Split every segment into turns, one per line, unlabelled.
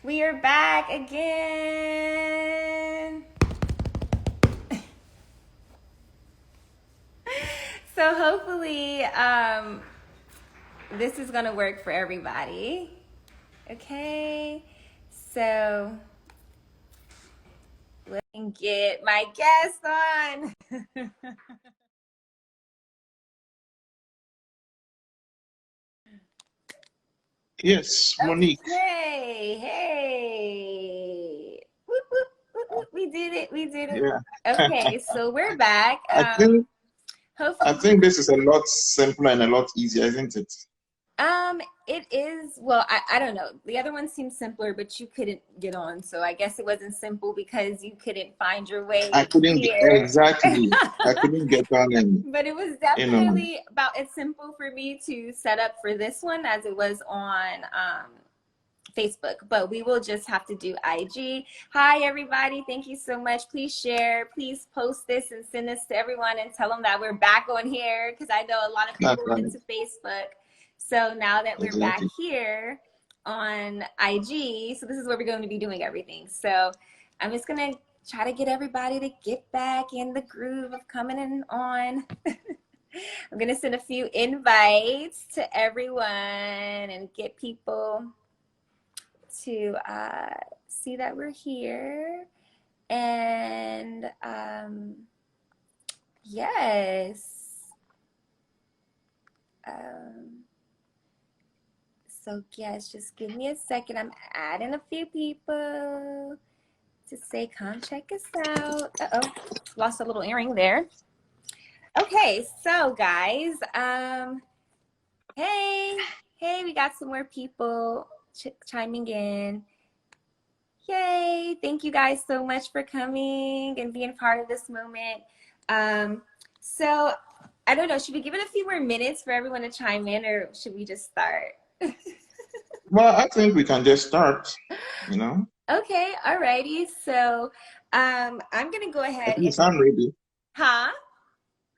We are back again. So hopefully this is gonna work for everybody. Okay, so let me get my guest on.
Yes, Monique.
Okay, hey. Whoop, whoop, whoop, whoop. We did it, we did it.
Yeah.
Okay, so we're back.
I think I
Hopefully
think this is a lot simpler and a lot easier, isn't it?
Um, it is, well, I don't know. The other one seemed simpler, but you couldn't get on. So I guess it wasn't simple because you couldn't find your
I
way
couldn't get
here.
exactly. I couldn't get on and
But it was
you know
definitely about as simple for me to set up for this one as it was on Facebook. But we will just have to do IG. Hi, everybody. Thank you so much. Please share. Please post this and send this to everyone and tell them that we're back on here because I know a lot of
that's
people
right.
went to Facebook. So now that we're back
Exactly.
here on IG, so this is where we're going to be doing everything. So I'm just going to try to get everybody to get back in the groove of coming in on. I'm going to send a few invites to everyone and get people to see that we're here. And yes. So yes, just give me a second. I'm adding a few people to say, come check us out. Uh-oh, lost a little earring there. Okay, so guys, hey, we got some more people chiming in. Yay, thank you guys so much for coming and being part of this moment. So I don't know, should we give it a few more minutes for everyone to chime in or should we just start?
Well, I think we can just start, you know.
Okay, alrighty. So I'm gonna go
At
ahead and
least I'm ready.
huh?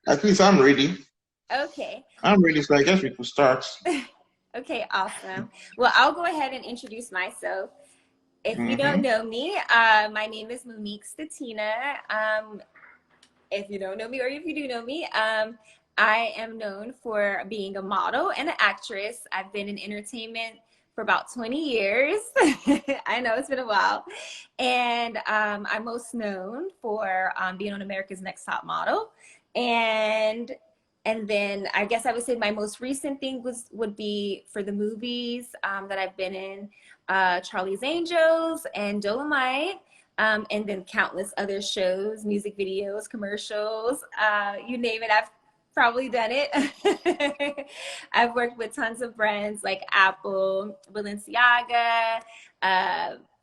At least I'm ready.
Okay.
I'm ready, so I guess we could start.
Okay, awesome. Well, I'll go ahead and introduce myself. If you don't
Mm-hmm.
know me, my name is Monique Stateena. If you don't know me or if you do know me, I am known for being a model and an actress. I've been in entertainment for about 20 years. I know it's been a while. And I'm most known for being on America's Next Top Model. And then I guess I would say my most recent thing would be for the movies that I've been in, Charlie's Angels and Dolomite. And then countless other shows, music videos, commercials, you name it, I've probably done it. I've worked with tons of brands like Apple, Balenciaga,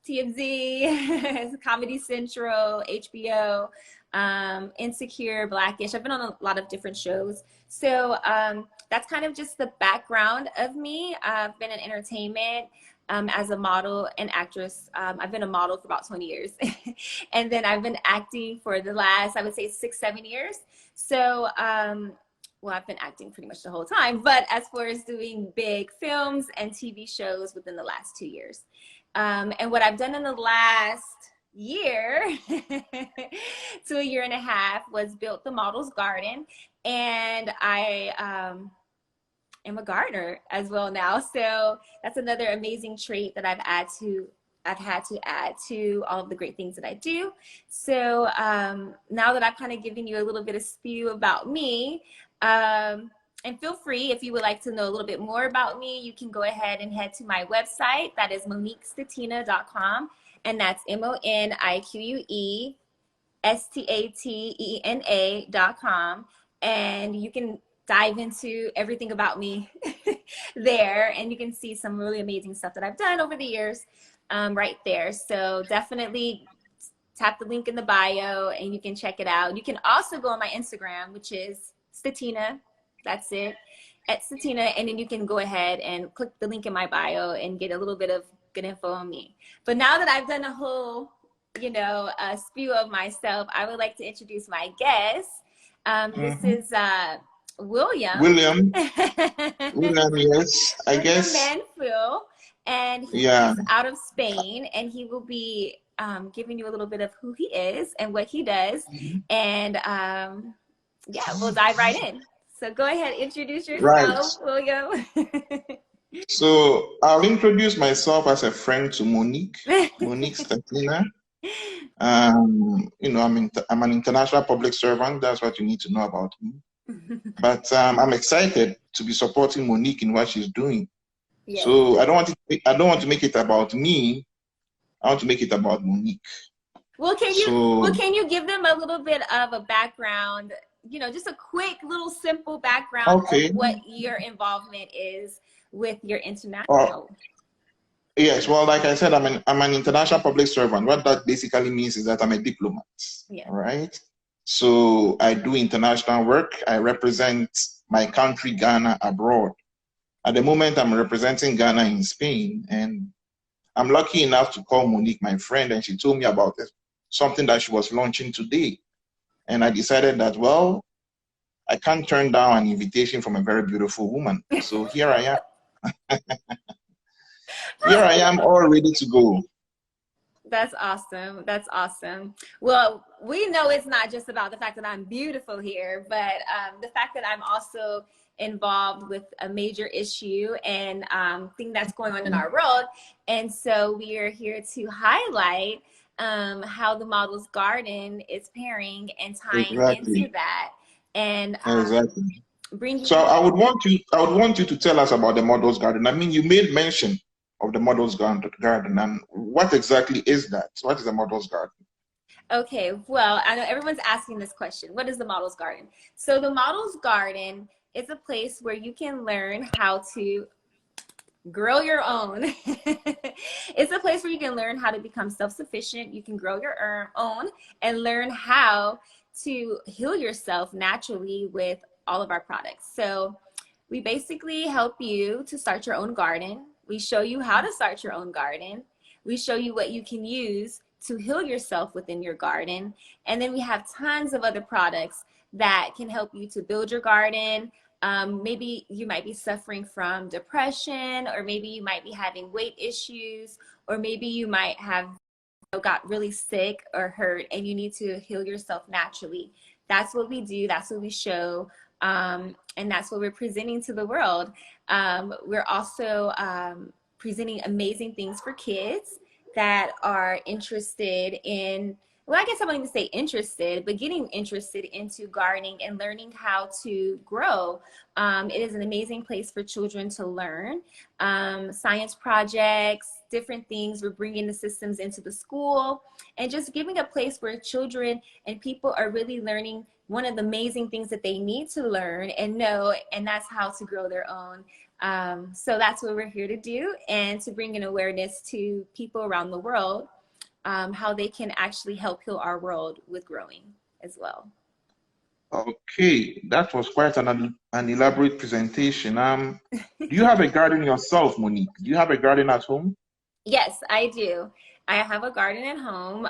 TMZ, Comedy Central, HBO, Insecure, Blackish. I've been on a lot of different shows. So that's kind of just the background of me. I've been in entertainment. As a model and actress. I've been a model for about 20 years. And then I've been acting for the last, I would say 6-7 years. So, well, I've been acting pretty much the whole time, but as far as doing big films and TV shows within the last 2 years. And what I've done in the last year to a year and a half was built the Models Garden. And I am a gardener as well now. So that's another amazing trait that I've had to add to all of the great things that I do. So now that I've kind of given you a little bit of spew about me, and feel free if you would like to know a little bit more about me, you can go ahead and head to my website. That is moniquestateena.com. And that's MoniqueStateena.com. And you can dive into everything about me there, and you can see some really amazing stuff that I've done over the years right there. So definitely tap the link in the bio and you can check it out. You can also go on my Instagram, which is Stateena. That's it, at Stateena, and then you can go ahead and click the link in my bio and get a little bit of good info on me. But now that I've done a whole, spew of myself, I would like to introduce my guest. This
Mm-hmm.
is William.
William, William, yes, I
William
guess.
Manful. and he
Yeah.
is out of Spain, and he will be giving you a little bit of who he is and what he does. And yeah, we'll dive right in. So go ahead, introduce
Right.
yourself, William.
So I'll introduce myself as a friend to Monique, Monique Stateena. You know, I'm an international public servant. That's what you need to know about me. But I'm excited to be supporting Monique in what she's doing.
Yes.
So I don't want to make it about me. I want to make it about Monique.
Well, can you give them a little bit of a background, you know, just a quick little simple background of what your involvement is with your international?
Yes, well, like I said, I'm an international public servant. What that basically means is that I'm a diplomat. Yeah. Right? So I do international work. I represent my country, Ghana, abroad. At the moment, I'm representing Ghana in Spain, and I'm lucky enough to call Monique my friend, and she told me about it, something that she was launching today. And I decided that, well, I can't turn down an invitation from a very beautiful woman. So here I am. Here I am, all ready to go.
That's awesome. That's awesome. Well, we know it's not just about the fact that I'm beautiful here, but the fact that I'm also involved with a major issue and thing that's going on in our world. And so we are here to highlight how the Models Garden is pairing and tying into that. And bring you.
So I would want you to tell us about the Models Garden. I mean, you made mention of the Models Garden, and what exactly is that? What is the Models Garden?
Okay, well, I know everyone's asking this question. What is the Models Garden? So the Models Garden is a place where you can learn how to grow your own. It's a place where you can learn how to become self-sufficient. You can grow your own and learn how to heal yourself naturally with all of our products. So we basically help you to start your own garden. We show you how to start your own garden. We show you what you can use to heal yourself within your garden. And then we have tons of other products that can help you to build your garden. Maybe you might be suffering from depression, or maybe you might be having weight issues, or maybe you might have got really sick or hurt and you need to heal yourself naturally. That's what we do. That's what we show. And that's what we're presenting to the world. We're also presenting amazing things for kids that are interested in, well, I guess I won't even say interested, but getting interested into gardening and learning how to grow. It is an amazing place for children to learn. Science projects, different things. We're bringing the systems into the school and just giving a place where children and people are really learning one of the amazing things that they need to learn and know, and that's how to grow their own. So that's what we're here to do, and to bring an awareness to people around the world, how they can actually help heal our world with growing as well.
Okay, that was quite an elaborate presentation. Do you have a garden yourself, Monique? Do you have a garden at home?
Yes, I do. I have a garden at home.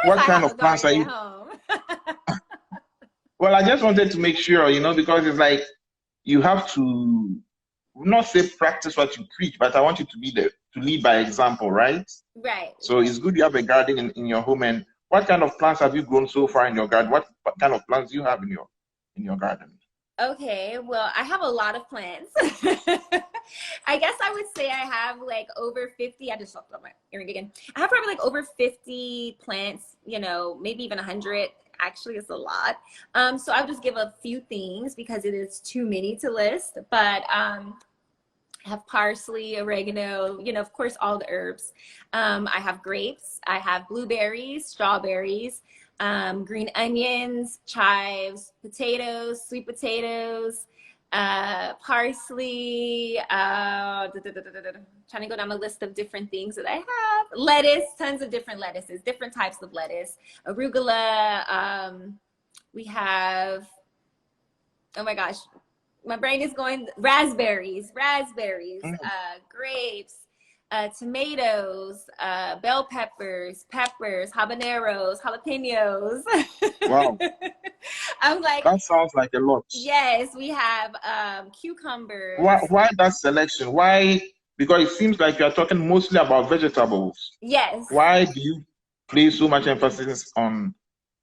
What kind of plants are you? Well, I just wanted to make sure, you know, because it's like you have to not say practice what you preach, but I want you to be there to lead by example, right?
Right.
So it's good you have a garden in your home. And what kind of plants have you grown so far in your garden? What kind of plants do you have in your garden?
Okay, well, I have a lot of plants. I guess I would say I have like over 50. I just looked up my earring again. I have probably like over 50 plants, you know, maybe even 100. Actually, it's a lot. So I'll just give a few things because it is too many to list. But I have parsley, oregano, you know, of course, all the herbs. I have grapes. I have blueberries, strawberries, green onions, chives, potatoes, sweet potatoes, parsley, trying to go down a list of different things that I have. Lettuce, tons of different lettuces, different types of lettuce. Arugula, we have, oh my gosh, my brain is going, raspberries, grapes, tomatoes, bell peppers, habaneros, jalapenos.
Wow.
I'm like,
that sounds like a lot.
yes, we have cucumbers.
Why that selection? Why? Because it seems like you're talking mostly about vegetables.
Yes.
Why do you place so much emphasis on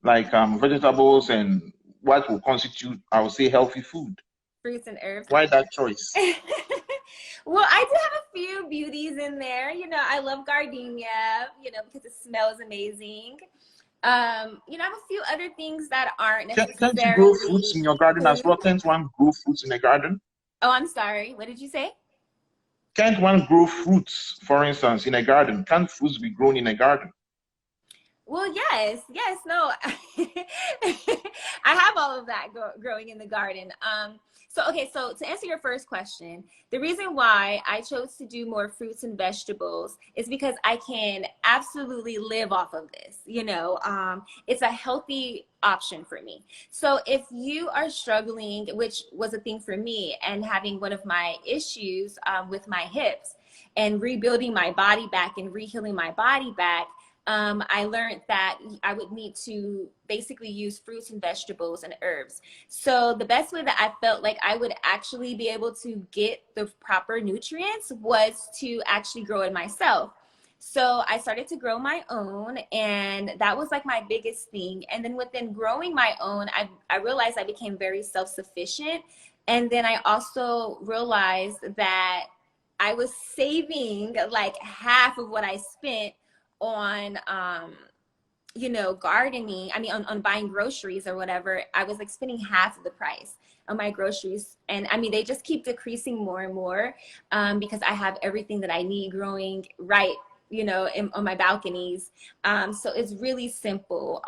like vegetables and what will constitute, I would say, healthy food?
Fruits and herbs.
Why that choice?
Well, I do have a few beauties in there. You know, I love gardenia, you know, because it smells amazing. You know, I have a few other things that aren't necessarily.
Can't you grow fruits in your garden as well? Can't one grow fruits in a garden?
Oh, I'm sorry. What did you say?
Can't one grow fruits, for instance, in a garden? Can't fruits be grown in a garden?
Well, yes, no. I have all of that growing in the garden. So to answer your first question, the reason why I chose to do more fruits and vegetables is because I can absolutely live off of this. You know, it's a healthy option for me. So if you are struggling, which was a thing for me, and having one of my issues with my hips and rebuilding my body back and rehealing my body back, I learned that I would need to basically use fruits and vegetables and herbs. So the best way that I felt like I would actually be able to get the proper nutrients was to actually grow it myself. So I started to grow my own, and that was like my biggest thing. And then within growing my own, I realized I became very self-sufficient. And then I also realized that I was saving like half of what I spent on you know, gardening. I mean, on buying groceries or whatever. I was like spending half of the price on my groceries, and I mean, they just keep decreasing more and more because I have everything that I need growing right, you know, on my balconies. So it's really simple.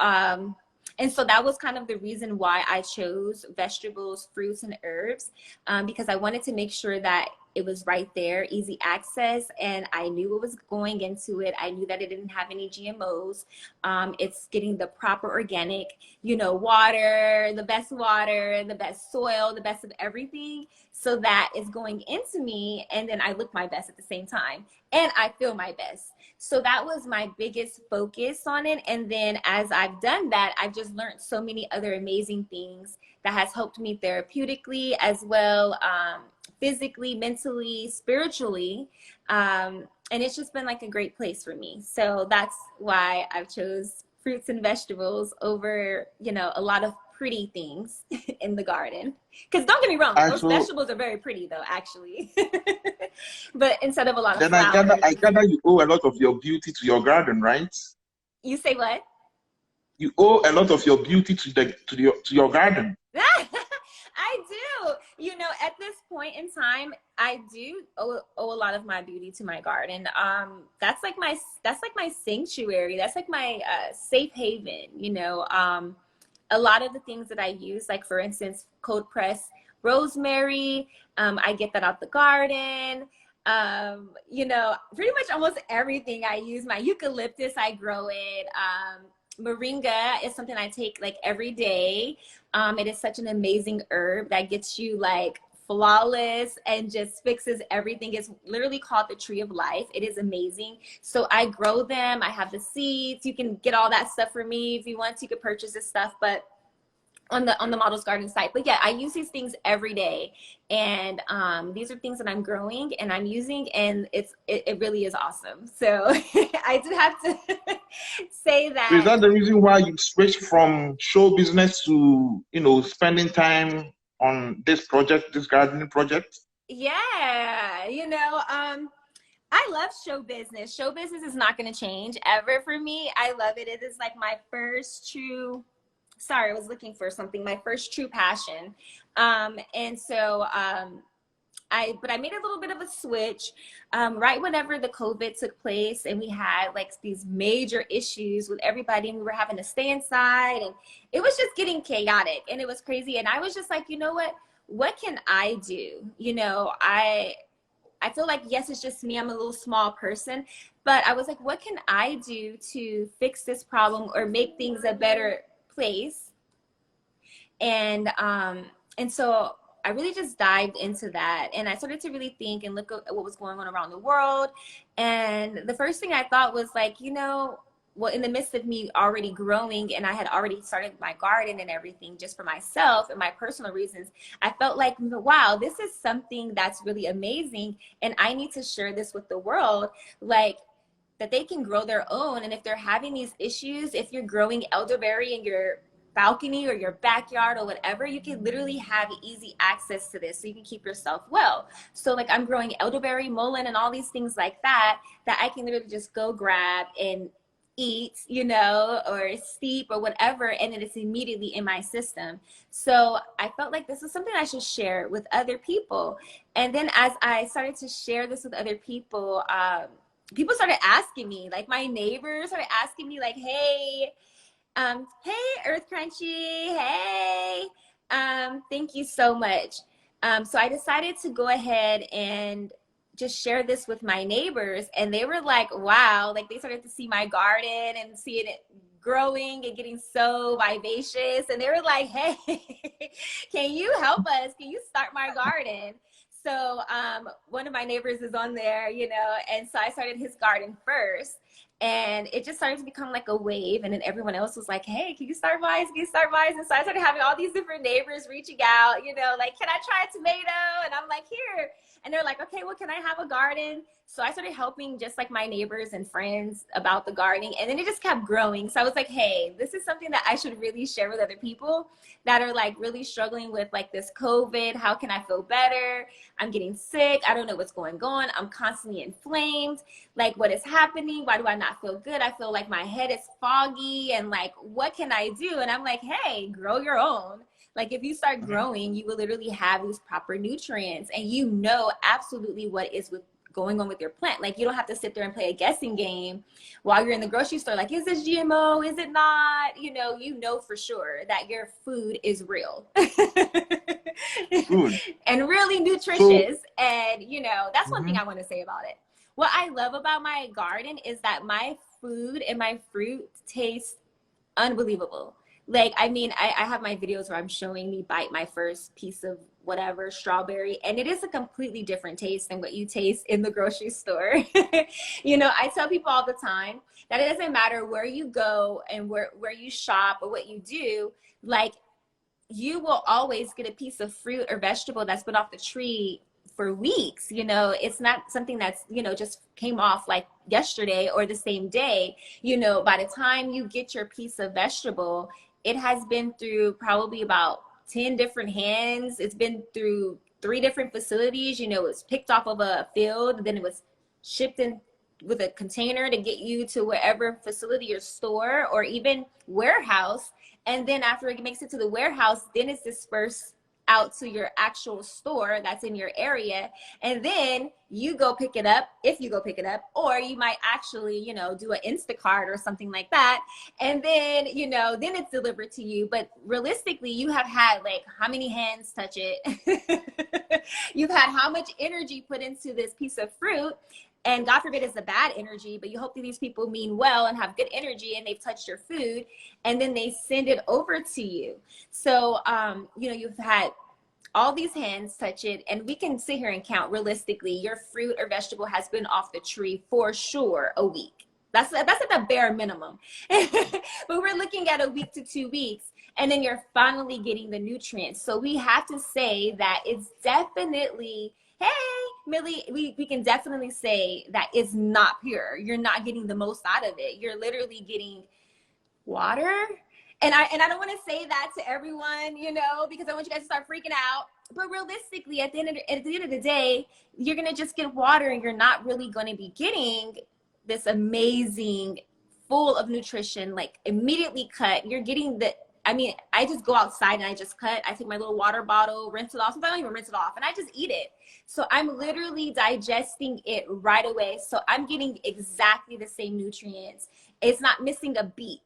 And so that was kind of the reason why I chose vegetables, fruits, and herbs, because I wanted to make sure that it was right there, easy access, and I knew what was going into it. I knew that it didn't have any GMOs. It's getting the proper organic, you know, water, the best soil, the best of everything, so that it's going into me, and then I look my best at the same time, and I feel my best. So that was my biggest focus on it. And then as I've done that, I've just learned so many other amazing things that has helped me therapeutically as well, physically, mentally, spiritually. And it's just been like a great place for me. So that's why I've chose fruits and vegetables over, you know, a lot of pretty things in the garden. Because don't get me wrong, those vegetables are very pretty though, actually. But instead of a lot of flowers.
I gather you owe a lot of your beauty to your garden, right?
You say what?
You owe a lot of your beauty to your garden.
I do. You know, at this point in time, I do owe a lot of my beauty to my garden. That's like my sanctuary. That's like my safe haven. You know, a lot of the things that I use, like for instance, cold press rosemary. I get that out the garden. You know, pretty much almost everything I use. My eucalyptus, I grow it. Moringa is something I take like every day. It is such an amazing herb that gets you like flawless and just fixes everything. It's literally called the tree of life. It is amazing. So I grow them. I have the seeds. You can get all that stuff for me if you want to. You could purchase this stuff, but on the Models Garden site. But yeah, I use these things every day, and these are things that I'm growing and I'm using, and it really is awesome. So I do have to say that.
Is that the reason why you switched from show business to, you know, spending time on this project, this gardening project?
Yeah, you know, I love show business. Show business is not going to change ever for me. I love it. It is like my first true, sorry, I was looking for something, my first true passion. And so I made a little bit of a switch right whenever the COVID took place, and we had like these major issues with everybody, and we were having to stay inside, and it was just getting chaotic, and it was crazy. And I was just like, you know what can I do? You know, I feel like, yes, it's just me. I'm a little small person, but I was like, what can I do to fix this problem or make things a better place? And so I really just dived into that, and I started to really think and look at what was going on around the world. And the first thing I thought was like, you know, well, in the midst of me already growing, and I had already started my garden and everything just for myself and my personal reasons, I felt like, wow, this is something that's really amazing, and I need to share this with the world, like that they can grow their own. And if they're having these issues, if you're growing elderberry in your balcony or your backyard or whatever, you can literally have easy access to this so you can keep yourself well. So like I'm growing elderberry, mullein, and all these things like that I can literally just go grab and eat, you know, or steep or whatever, and then it's immediately in my system. So I felt like this is something I should share with other people. And then as I started to share this with other people, people started asking me, like my neighbors started asking me like, hey, Earth Crunchy, hey, thank you so much. So I decided to go ahead and just share this with my neighbors, and they were like, wow, like they started to see my garden and see it growing and getting so vivacious, and they were like, hey, can you help us? Can you start my garden? So one of my neighbors is on there, you know, and so I started his garden first. And it just started to become like a wave. And then everyone else was like, hey, can you start mine? Can you start mine? And so I started having all these different neighbors reaching out, you know, like, can I try a tomato? And I'm like, here. And they're like, okay, well, can I have a garden? So I started helping just like my neighbors and friends about the gardening. And then it just kept growing. So I was like, hey, this is something that I should really share with other people that are like really struggling with like this COVID. How can I feel better? I'm getting sick. I don't know what's going on. I'm constantly inflamed. Like, what is happening? Why do I not feel good? I feel like my head is foggy, and like, what can I do? And I'm like, hey, grow your own. Like if you start growing, you will literally have these proper nutrients, and you know absolutely what is going on with your plant. Like you don't have to sit there and play a guessing game while you're in the grocery store. Like, is this GMO? Is it not? You know for sure that your food is real. Food. And really nutritious. And you know, that's one thing I want to say about it. What I love about my garden is that my food and my fruit taste unbelievable. Like, I mean, I have my videos where I'm showing me bite my first piece of whatever strawberry, and it is a completely different taste than what you taste in the grocery store. You know, I tell people all the time that it doesn't matter where you go and where you shop or what you do, like you will always get a piece of fruit or vegetable that's been off the tree for weeks. You know, it's not something that's, you know, just came off like yesterday or the same day. You know, by the time you get your piece of vegetable, it has been through probably about 10 different hands. It's been through 3 different facilities. You know, it was picked off of a field, then it was shipped in with a container to get you to wherever facility or store or even warehouse. And then after it makes it to the warehouse, then it's dispersed out to your actual store that's in your area. And then you go pick it up, if you go pick it up, or you might actually, you know, do an Instacart or something like that. And then, you know, then it's delivered to you. But realistically, you have had like how many hands touch it? You've had how much energy put into this piece of fruit. And God forbid it's a bad energy, but you hope that these people mean well and have good energy and they've touched your food, and then they send it over to you. So, you know, you've had all these hands touch it, and we can sit here and count realistically, your fruit or vegetable has been off the tree for sure a week. That's at the bare minimum. But we're looking at a week to 2 weeks, and then you're finally getting the nutrients. So we have to say that it's definitely, hey, Millie, we can definitely say that it's not pure. You're not getting the most out of it. You're literally getting water. And I don't want to say that to everyone, you know, because I want you guys to start freaking out. But realistically, at the end of the day, you're going to just get water, and you're not really going to be getting this amazing, full of nutrition, like immediately cut. You're getting I mean, I just go outside and I just cut. I take my little water bottle, rinse it off. Sometimes I don't even rinse it off, and I just eat it. So I'm literally digesting it right away. So I'm getting exactly the same nutrients. It's not missing a beat.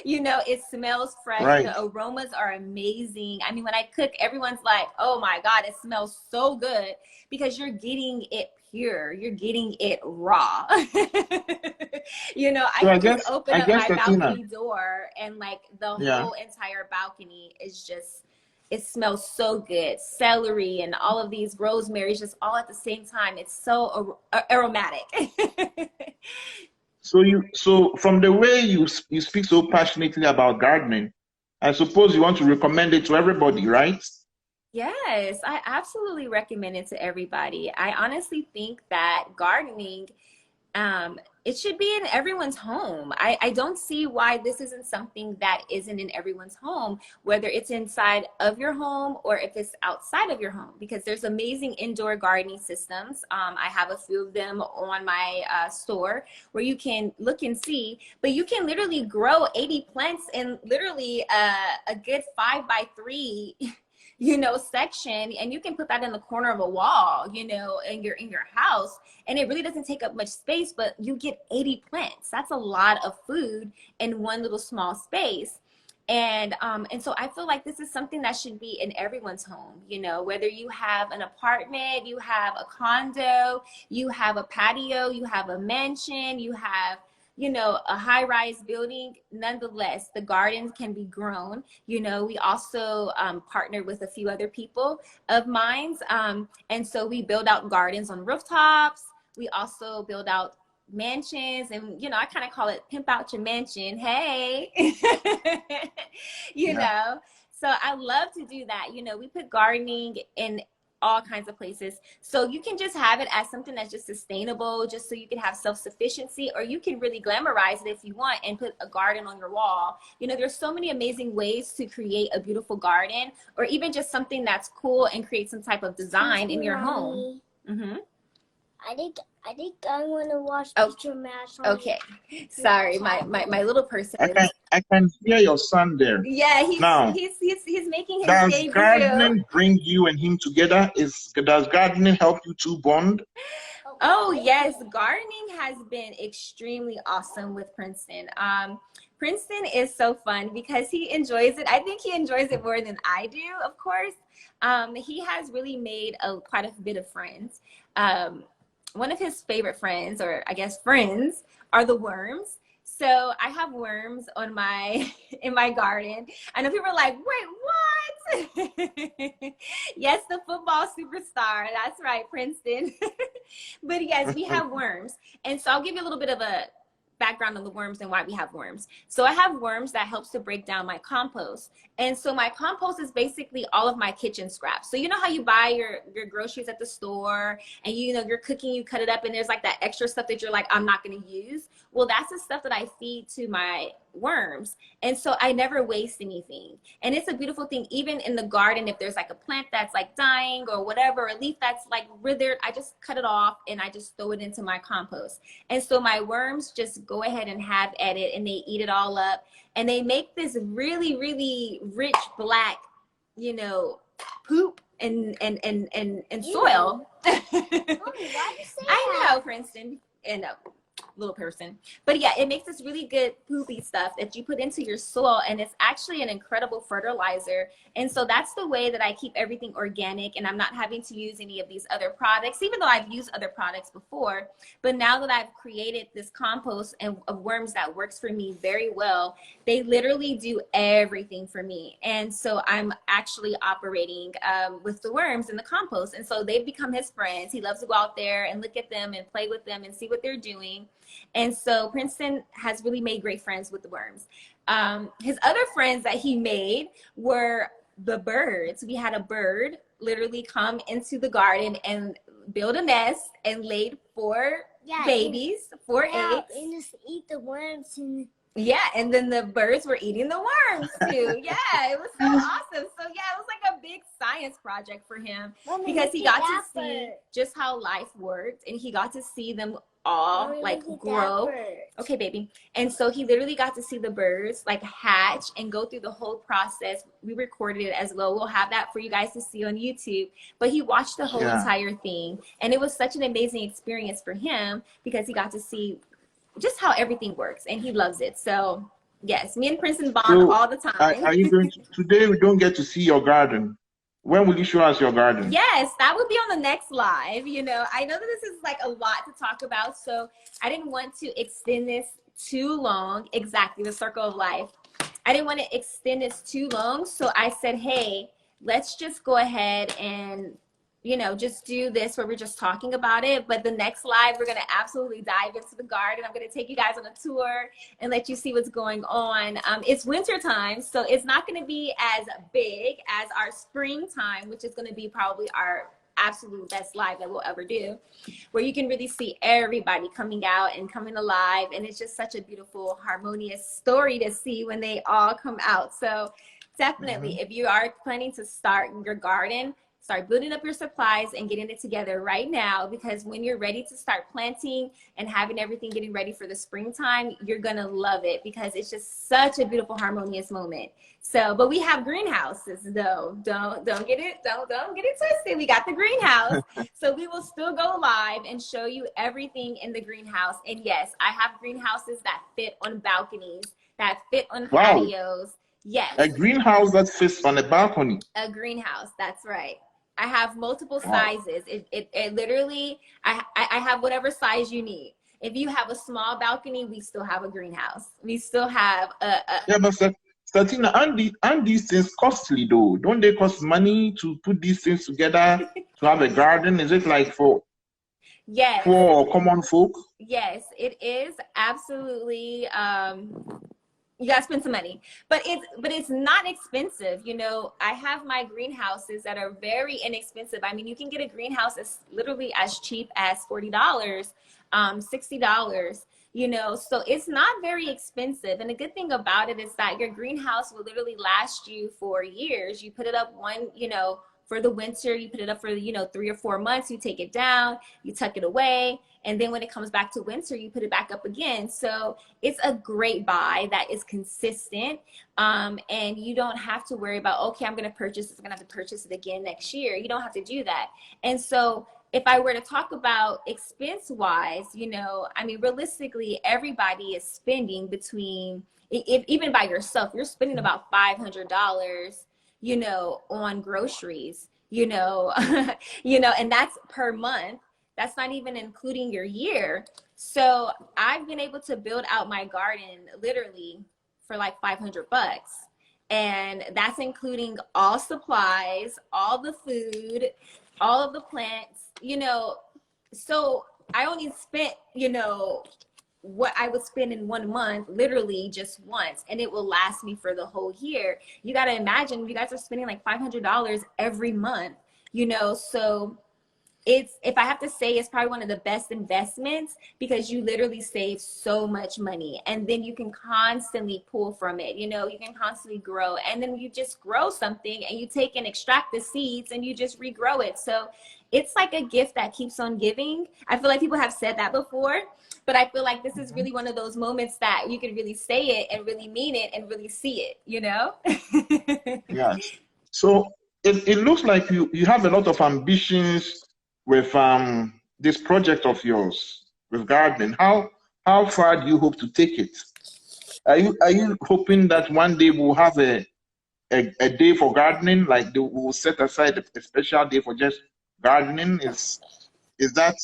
You know, it smells fresh. Right. The aromas are amazing. I mean, when I cook, everyone's like, oh my God, it smells so good, because you're getting it pure. You're getting it raw. You know, so I can just open up my balcony door, and like the whole entire balcony is just, it smells so good. Celery and all of these rosemaries just all at the same time. It's so aromatic.
So from the way you speak so passionately about gardening, I suppose you want to recommend it to everybody, right?
Yes, I absolutely recommend it to everybody. I honestly think that gardening, it should be in everyone's home. I don't see why this isn't something that isn't in everyone's home, whether it's inside of your home or if it's outside of your home, because there's amazing indoor gardening systems. I have a few of them on my store where you can look and see, but you can literally grow 80 plants in literally a good 5x3 section, and you can put that in the corner of a wall, in your house, and it really doesn't take up much space, but you get 80 plants. That's a lot of food in one little small space. And so I feel like this is something that should be in everyone's home, whether you have an apartment, you have a condo, you have a patio, you have a mansion, you have a high-rise building. Nonetheless, the gardens can be grown. We also partnered with a few other people of mine. And so we build out gardens on rooftops. We also build out mansions, and I kind of call it pimp out your mansion. Hey, so I love to do that. We put gardening in all kinds of places. So you can just have it as something that's just sustainable, just so you can have self-sufficiency, or you can really glamorize it if you want and put a garden on your wall. There's so many amazing ways to create a beautiful garden, or even just something that's cool and create some type of design in your home. Mm-hmm.
I think I want to watch Picture Match.
Okay, sorry, my little person.
I can hear your son there.
Yeah, he's making his debut.
Does gardening bring you and him together? Does gardening help you two bond?
Oh yes, gardening has been extremely awesome with Princeton. Princeton is so fun because he enjoys it. I think he enjoys it more than I do, of course. He has really made quite a bit of friends. One of his favorite friends, or I guess friends, are the worms. So I have worms on in my garden. I know people are like, wait, what? Yes, the football superstar. That's right, Princeton. But yes, we have worms. And so I'll give you a little bit of a background on the worms and why we have worms. So I have worms that helps to break down my compost. And so my compost is basically all of my kitchen scraps. So you know how you buy your groceries at the store, and you're cooking, you cut it up, and there's like that extra stuff that you're like, I'm not going to use. Well, that's the stuff that I feed to my worms. And so I never waste anything. And it's a beautiful thing. Even in the garden, if there's like a plant that's like dying or whatever, a leaf that's like withered, I just cut it off and I just throw it into my compost. And so my worms just go ahead and have at it, and they eat it all up, and they make this really, really rich black, poop and soil. I know, Princeton, and little person, but yeah, it makes this really good poopy stuff that you put into your soil, and it's actually an incredible fertilizer. And so that's the way that I keep everything organic, and I'm not having to use any of these other products, even though I've used other products before. But now that I've created this compost of worms that works for me very well, they literally do everything for me. And so I'm actually operating with the worms in the compost, and so they've become his friends. He loves to go out there and look at them and play with them and see what they're doing. And so Princeton has really made great friends with the worms. His other friends that he made were the birds. We had a bird literally come into the garden and build a nest and laid four babies, four eggs.
And just eat the worms.
Yeah, and then the birds were eating the worms too. Yeah, it was so awesome. So yeah, it was like a big science project for him, because he got to see just how life worked, and he got to see them all like grow. Okay, baby. And so he literally got to see the birds like hatch and go through the whole process. We recorded it as well. We'll have that for you guys to see on YouTube. But he watched the whole entire thing, and it was such an amazing experience for him because he got to see just how everything works, and he loves it. So yes, me and Princeton bond all the time.
Are you going to, today we don't get to see your garden. When will you show us your garden?
Yes, that would be on the next live. I know that this is like a lot to talk about, so I didn't want to extend this too long. Exactly, the circle of life. I didn't want to extend this too long, so I said, hey, let's just go ahead and you know, just do this where we're just talking about it. But the next live, we're going to absolutely dive into the garden. I'm going to take you guys on a tour and let you see what's going on. It's winter time, so it's not going to be as big as our springtime, which is going to be probably our absolute best live that we'll ever do, where you can really see everybody coming out and coming alive. And it's just such a beautiful, harmonious story to see when they all come out. So definitely, if you are planning to start your garden, start building up your supplies and getting it together right now, because when you're ready to start planting and having everything getting ready for the springtime, you're gonna love it, because it's just such a beautiful, harmonious moment. So, but we have greenhouses though. Don't get it twisted. We got the greenhouse. So we will still go live and show you everything in the greenhouse. And yes, I have greenhouses that fit on balconies, that fit on patios. Yes.
A greenhouse that fits on a balcony.
A greenhouse, that's right. I have multiple sizes. It literally, I have whatever size you need. If you have a small balcony, we still have a greenhouse. We still have a
yeah, but Stateena, aren't these things costly though? Don't they cost money to put these things together to have a garden? Is it like for common folk?
Yes, it is absolutely. You gotta spend some money, but it's not expensive. You know, I have my greenhouses that are very inexpensive. I mean, you can get a greenhouse as literally as cheap as $40, $60. You know, so it's not very expensive. And the good thing about it is that your greenhouse will literally last you for years. You put it up for the winter, you put it up for, 3 or 4 months, you take it down, you tuck it away. And then when it comes back to winter, you put it back up again. So it's a great buy that is consistent. And you don't have to worry about, okay, I'm going to purchase this, I'm going to have to purchase it again next year. You don't have to do that. And so if I were to talk about expense wise, I mean, realistically, everybody is spending between, even by yourself, you're spending about $500, on groceries, and that's per month. That's not even including your year. So I've been able to build out my garden literally for like $500. And that's including all supplies, all the food, all of the plants, so I only spent, what I would spend in 1 month, literally just once, and it will last me for the whole year. You got to imagine, you guys are spending like $500 every month, so if I have to say, it's probably one of the best investments, because you literally save so much money, and then you can constantly pull from it. You can constantly grow, and then you just grow something and you take and extract the seeds and you just regrow it. So it's like a gift that keeps on giving. I feel like people have said that before, but I feel like this is really one of those moments that you can really say it and really mean it and really see it,
Yeah. So it looks like you have a lot of ambitions with this project of yours with gardening. How far do you hope to take it? Are you hoping that one day we'll have a day for gardening, like we'll set aside a special day for just gardening? Is that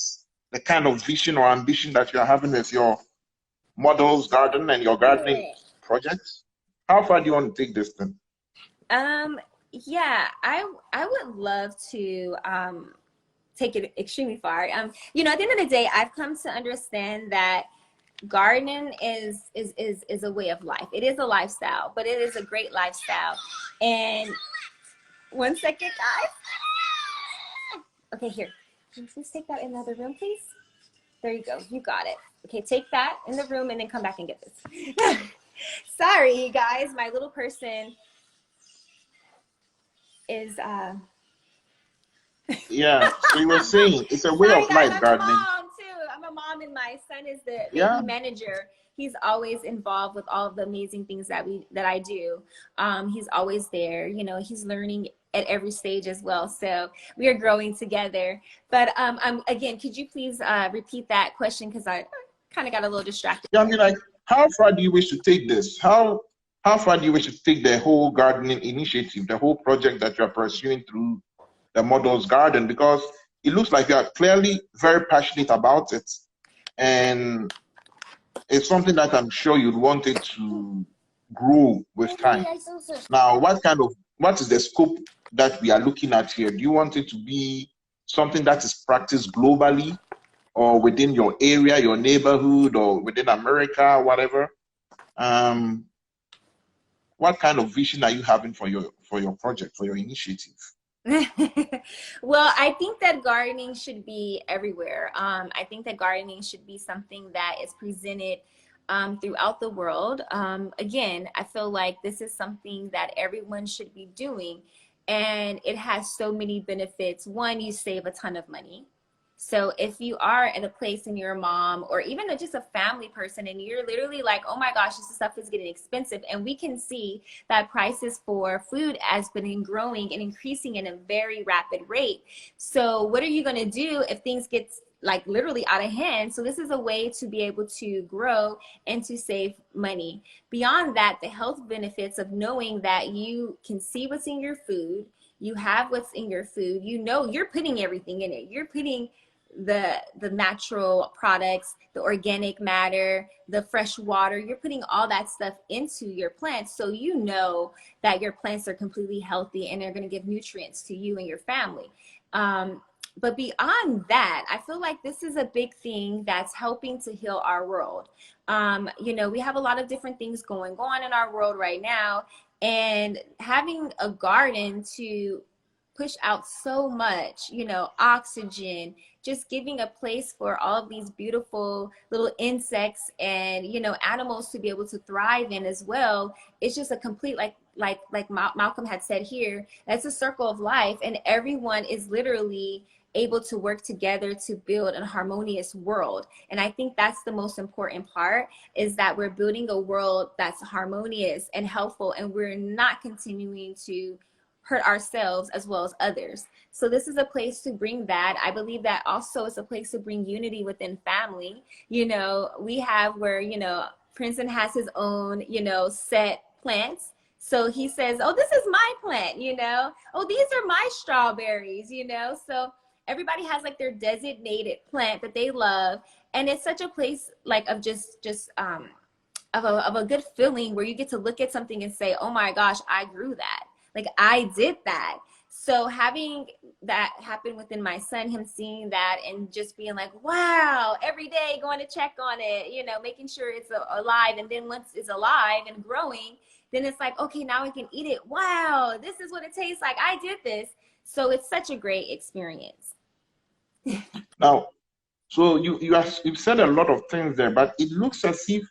the kind of vision or ambition that you're having with your Models Garden and your gardening projects? How far do you want to take this thing?
Yeah, I would love to take it extremely far. At the end of the day, I've come to understand that gardening is a way of life. It is a lifestyle, but it is a great lifestyle. And 1 second, guys. Okay, here. Can you please take that in the other room, please? There you go. You got it. Okay, take that in the room and then come back and get this. Sorry, guys. My little person is
yeah, so you were saying it's a way of life, gardening.
I'm a mom, and my son is the baby manager. He's always involved with all of the amazing things that I do. He's always there. He's learning at every stage as well. So we are growing together. But again, could you please repeat that question, because I kind of got a little distracted.
Yeah, I mean, like, how far do you wish to take this? How far do you wish to take the whole gardening initiative, the whole project that you're pursuing through the Models Garden? Because it looks like you are clearly very passionate about it, and it's something that I'm sure you'd want it to grow with time. Now, what is the scope that we are looking at here? Do you want it to be something that is practiced globally or within your area, your neighborhood, or within America, whatever? What kind of vision are you having for your project, for your initiative?
Well, I think that gardening should be everywhere. I think that gardening should be something that is presented throughout the world. Again, I feel like this is something that everyone should be doing, and it has so many benefits. One, you save a ton of money. So if you are at a place and you're a mom or even just a family person and you're literally like, oh my gosh, this stuff is getting expensive. And we can see that prices for food has been growing and increasing in a very rapid rate. So what are you going to do if things get like literally out of hand? So this is a way to be able to grow and to save money. Beyond that, the health benefits of knowing that you can see what's in your food, you have what's in your food, you know you're putting everything in it. You're putting the natural products, the organic matter, the fresh water, you're putting all that stuff into your plants, so you know that your plants are completely healthy and they're going to give nutrients to you and your family. But beyond that, I feel like this is a big thing that's helping to heal our world. You know, we have a lot of different things going on in our world right now, and having a garden to push out so much, you know, oxygen, just giving a place for all of these beautiful little insects and, you know, animals to be able to thrive in as well. It's just a complete, like Malcolm had said here, that's a circle of life, and everyone is literally able to work together to build a harmonious world. And I think that's the most important part, is that we're building a world that's harmonious and helpful, and we're not continuing to hurt ourselves as well as others. So this is a place to bring that. I believe that also is a place to bring unity within family. You know, we have where, you know, Princeton has his own, you know, set plants. So he says, oh, this is my plant, you know, oh, these are my strawberries, you know. So everybody has like their designated plant that they love. And it's such a place like of of a good feeling where you get to look at something and say, oh my gosh, I grew that. Like I did that. So having that happen within my son, him seeing that and just being like, wow, every day going to check on it, you know, making sure it's alive. And then once it's alive and growing, then it's like, okay, now we can eat it. Wow, this is what it tastes like. I did this. So it's such a great experience.
Now, so you've said a lot of things there, but it looks as if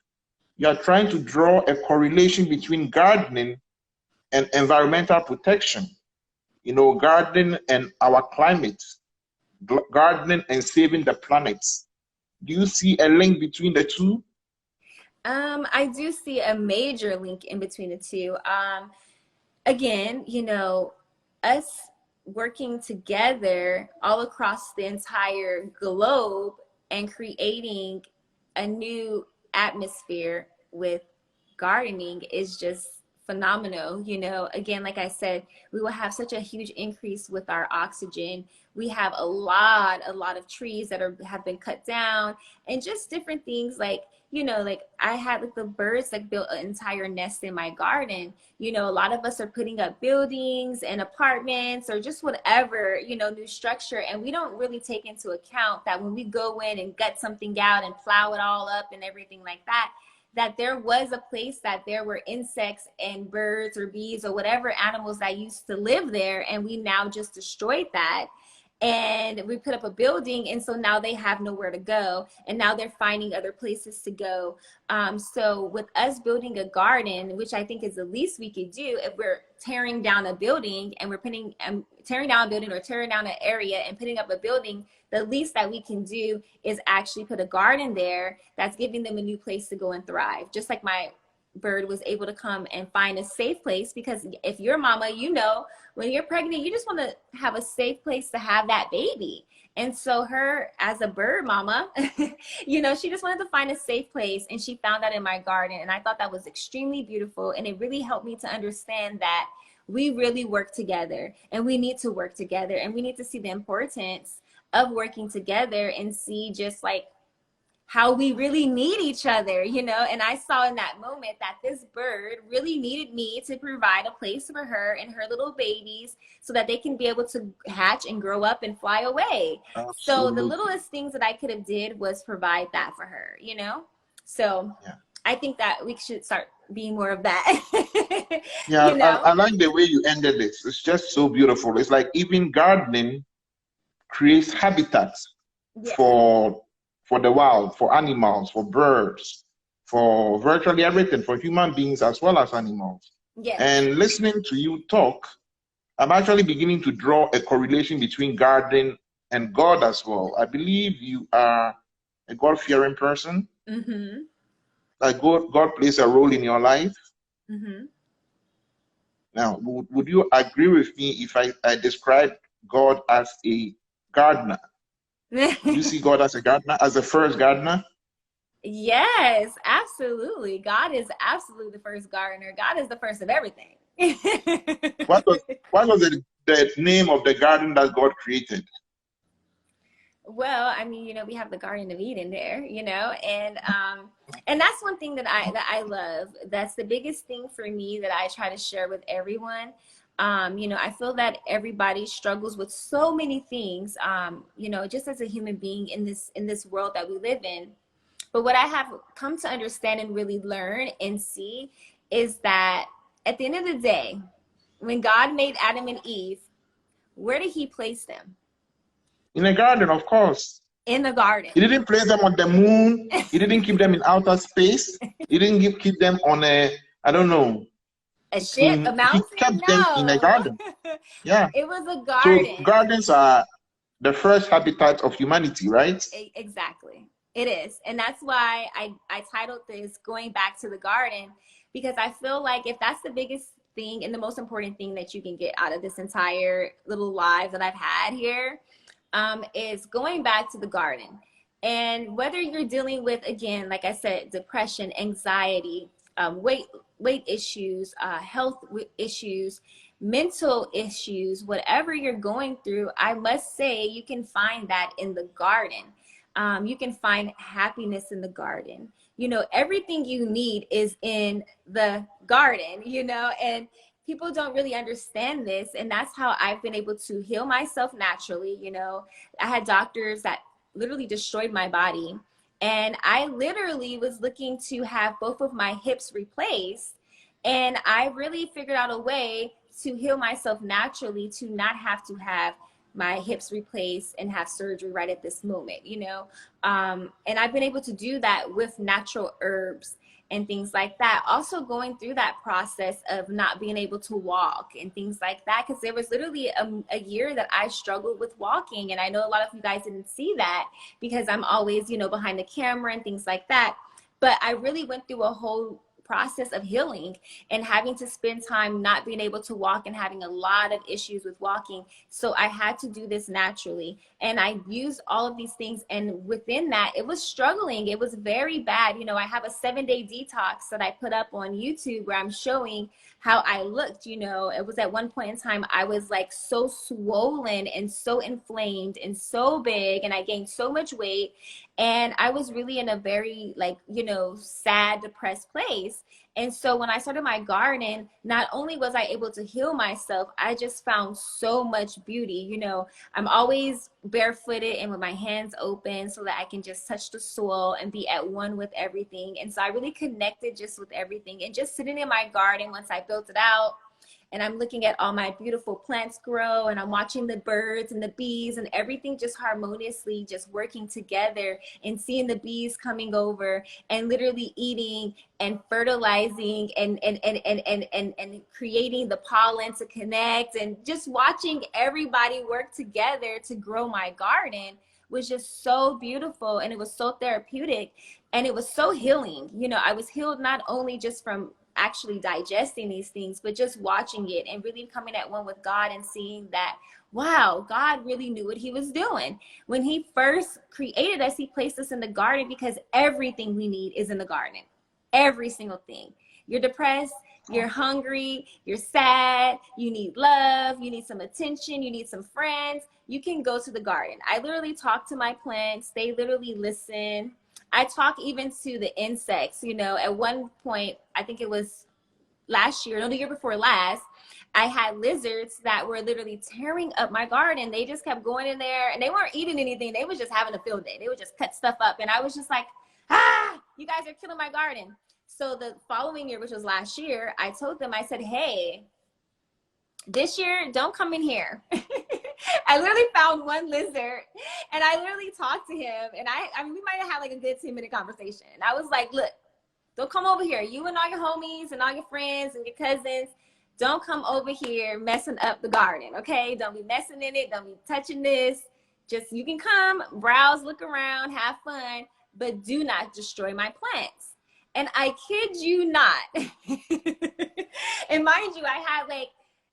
you are trying to draw a correlation between gardening and environmental protection. You know, gardening and our climate, gardening and saving the planet. Do you see a link between the two?
I do see a major link in between the two. Again, you know, us working together all across the entire globe and creating a new atmosphere with gardening is just phenomenal. You know, again, like I said, we will have such a huge increase with our oxygen. We have a lot of trees that have been cut down, and just different things like, you know, like I had like the birds like built an entire nest in my garden. You know, a lot of us are putting up buildings and apartments or just whatever, you know, new structure. And we don't really take into account that when we go in and gut something out and plow it all up and everything like that, that there was a place that there were insects and birds or bees or whatever animals that used to live there. And we now just destroyed that. And we put up a building, and so now they have nowhere to go, and now they're finding other places to go. So with us building a garden, which I think is the least we could do, if we're tearing down a building and we're tearing down a building or tearing down an area and putting up a building, the least that we can do is actually put a garden there that's giving them a new place to go and thrive. Just like my bird was able to come and find a safe place, because if you're a mama, you know, when you're pregnant, you just want to have a safe place to have that baby. And so her, as a bird mama, you know, she just wanted to find a safe place, and she found that in my garden. And I thought that was extremely beautiful, and it really helped me to understand that we really work together, and we need to work together, and we need to see the importance of working together and see just like how we really need each other, you know? And I saw in that moment that this bird really needed me to provide a place for her and her little babies so that they can be able to hatch and grow up and fly away. So the
Absolutely.
littlest things that I could have did was provide that for her, you know? So
Yeah.
I think that we should start being more of that.
Yeah,
You know?
I like the way you ended this. It's just so beautiful. It's like even gardening creates habitats
Yeah.
for the wild, for animals, for birds, for virtually everything, for human beings as well as animals.
Yes.
And listening to you talk, I'm actually beginning to draw a correlation between gardening and God as well. I believe you are a God-fearing person.
Mm-hmm.
Like God plays a role in your life.
Mm-hmm.
Now, would you agree with me if I describe God as a gardener? Do you see God as a gardener, as the first gardener?
Yes, absolutely. God is absolutely the first gardener. God is the first of everything.
What was the name of the garden that God created?
Well, I mean, you know, we have the Garden of Eden there, you know, and that's one thing that I love. That's the biggest thing for me that I try to share with everyone. You know, I feel that everybody struggles with so many things, you know, just as a human being in this world that we live in. But what I have come to understand and really learn and see is that at the end of the day, when God made Adam and Eve, where did he place them?
In a garden, of course.
In the garden.
He didn't place them on the moon. He didn't keep them in outer space. He didn't keep them on a, I don't know.
A ship, a
He
mountain?
kept them in a
No.
garden. Yeah.
It was a
So
garden.
gardens are the first habitat of humanity, right?
Exactly. It is. And that's why I titled this Going Back to the Garden, because I feel like if that's the biggest thing and the most important thing that you can get out of this entire little live that I've had here, is going back to the garden. And whether you're dealing with, again, like I said, depression, anxiety, weight issues, health issues, mental issues, whatever you're going through, I must say you can find that in the garden. You can find happiness in the garden. You know, everything you need is in the garden, you know, and people don't really understand this. And that's how I've been able to heal myself naturally. You know, I had doctors that literally destroyed my body. And I literally was looking to have both of my hips replaced. And I really figured out a way to heal myself naturally, to not have to have my hips replaced and have surgery right at this moment, you know. And I've been able to do that with natural herbs and things like that. Also going through that process of not being able to walk and things like that, because there was literally a year that I struggled with walking. And I know a lot of you guys didn't see that because I'm always, you know, behind the camera and things like that. But I really went through a whole process of healing and having to spend time not being able to walk and having a lot of issues with walking. So I had to do this naturally. And I used all of these things. And within that, it was struggling. It was very bad. You know, I have a 7-day detox that I put up on YouTube where I'm showing how I looked. You know, it was at one point in time, I was like so swollen and so inflamed and so big, and I gained so much weight. And I was really in a very, like, you know, sad, depressed place. And so when I started my garden, not only was I able to heal myself, I just found so much beauty. You know, I'm always barefooted and with my hands open so that I can just touch the soil and be at one with everything. And so I really connected just with everything. And just sitting in my garden once I built it out, and I'm looking at all my beautiful plants grow, and I'm watching the birds and the bees and everything just harmoniously just working together, and seeing the bees coming over and literally eating and fertilizing and creating the pollen to connect, and just watching everybody work together to grow my garden was just so beautiful. And it was so therapeutic, and it was so healing. You know, I was healed not only just from actually digesting these things, but just watching it and really coming at one with God and seeing that, wow, God really knew what he was doing. When he first created us, he placed us in the garden because everything we need is in the garden. Every single thing. You're depressed, you're hungry, you're sad, you need love, you need some attention, you need some friends. You can go to the garden. I literally talk to my plants. They literally listen. I talk even to the insects, you know. At one point, I think it was last year, no, the year before last, I had lizards that were literally tearing up my garden. They just kept going in there and they weren't eating anything. They was just having a field day. They would just cut stuff up. And I was just like, ah, you guys are killing my garden. So the following year, which was last year, I told them, I said, hey, this year, don't come in here. I literally found one lizard and I literally talked to him. And I mean, we might have had like a good 10-minute conversation. And I was like, look, don't come over here. You and all your homies and all your friends and your cousins, don't come over here messing up the garden, okay? Don't be messing in it. Don't be touching this. Just, you can come, browse, look around, have fun, but do not destroy my plants. And I kid you not. And mind you, I had like,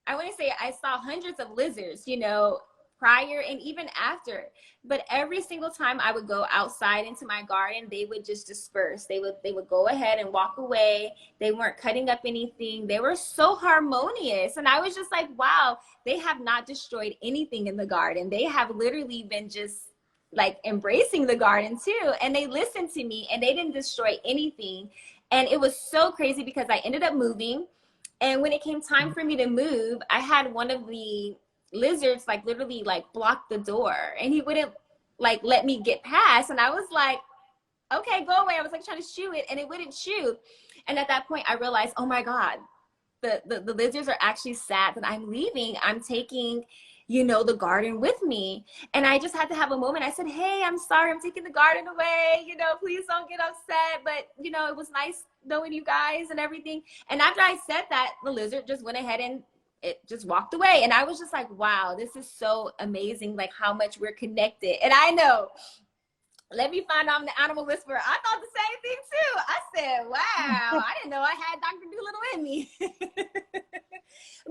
I want to say I saw hundreds of lizards, you know, prior and even after. But every single time I would go outside into my garden, they would just disperse. They would go ahead and walk away. They weren't cutting up anything. They were so harmonious. And I was just like, wow, they have not destroyed anything in the garden. They have literally been just like embracing the garden too. And they listened to me and they didn't destroy anything. And it was so crazy because I ended up moving. And when it came time for me to move, I had one of the lizards like literally like block the door and he wouldn't like let me get past. And I was like, okay, go away. I was like trying to shoo it and it wouldn't shoo. And at that point I realized, oh my God, the lizards are actually sad that I'm leaving. I'm taking, you know, the garden with me. And I just had to have a moment. I said, hey, I'm sorry, I'm taking the garden away. You know, please don't get upset. But, you know, it was nice knowing you guys and everything. And after I said that, the lizard just went ahead and it just walked away. And I was just like, wow, this is so amazing, like how much we're connected. And I know, let me find out I'm the animal whisperer. I thought the same thing too. I said, wow, I didn't know I had Dr. Doolittle in me.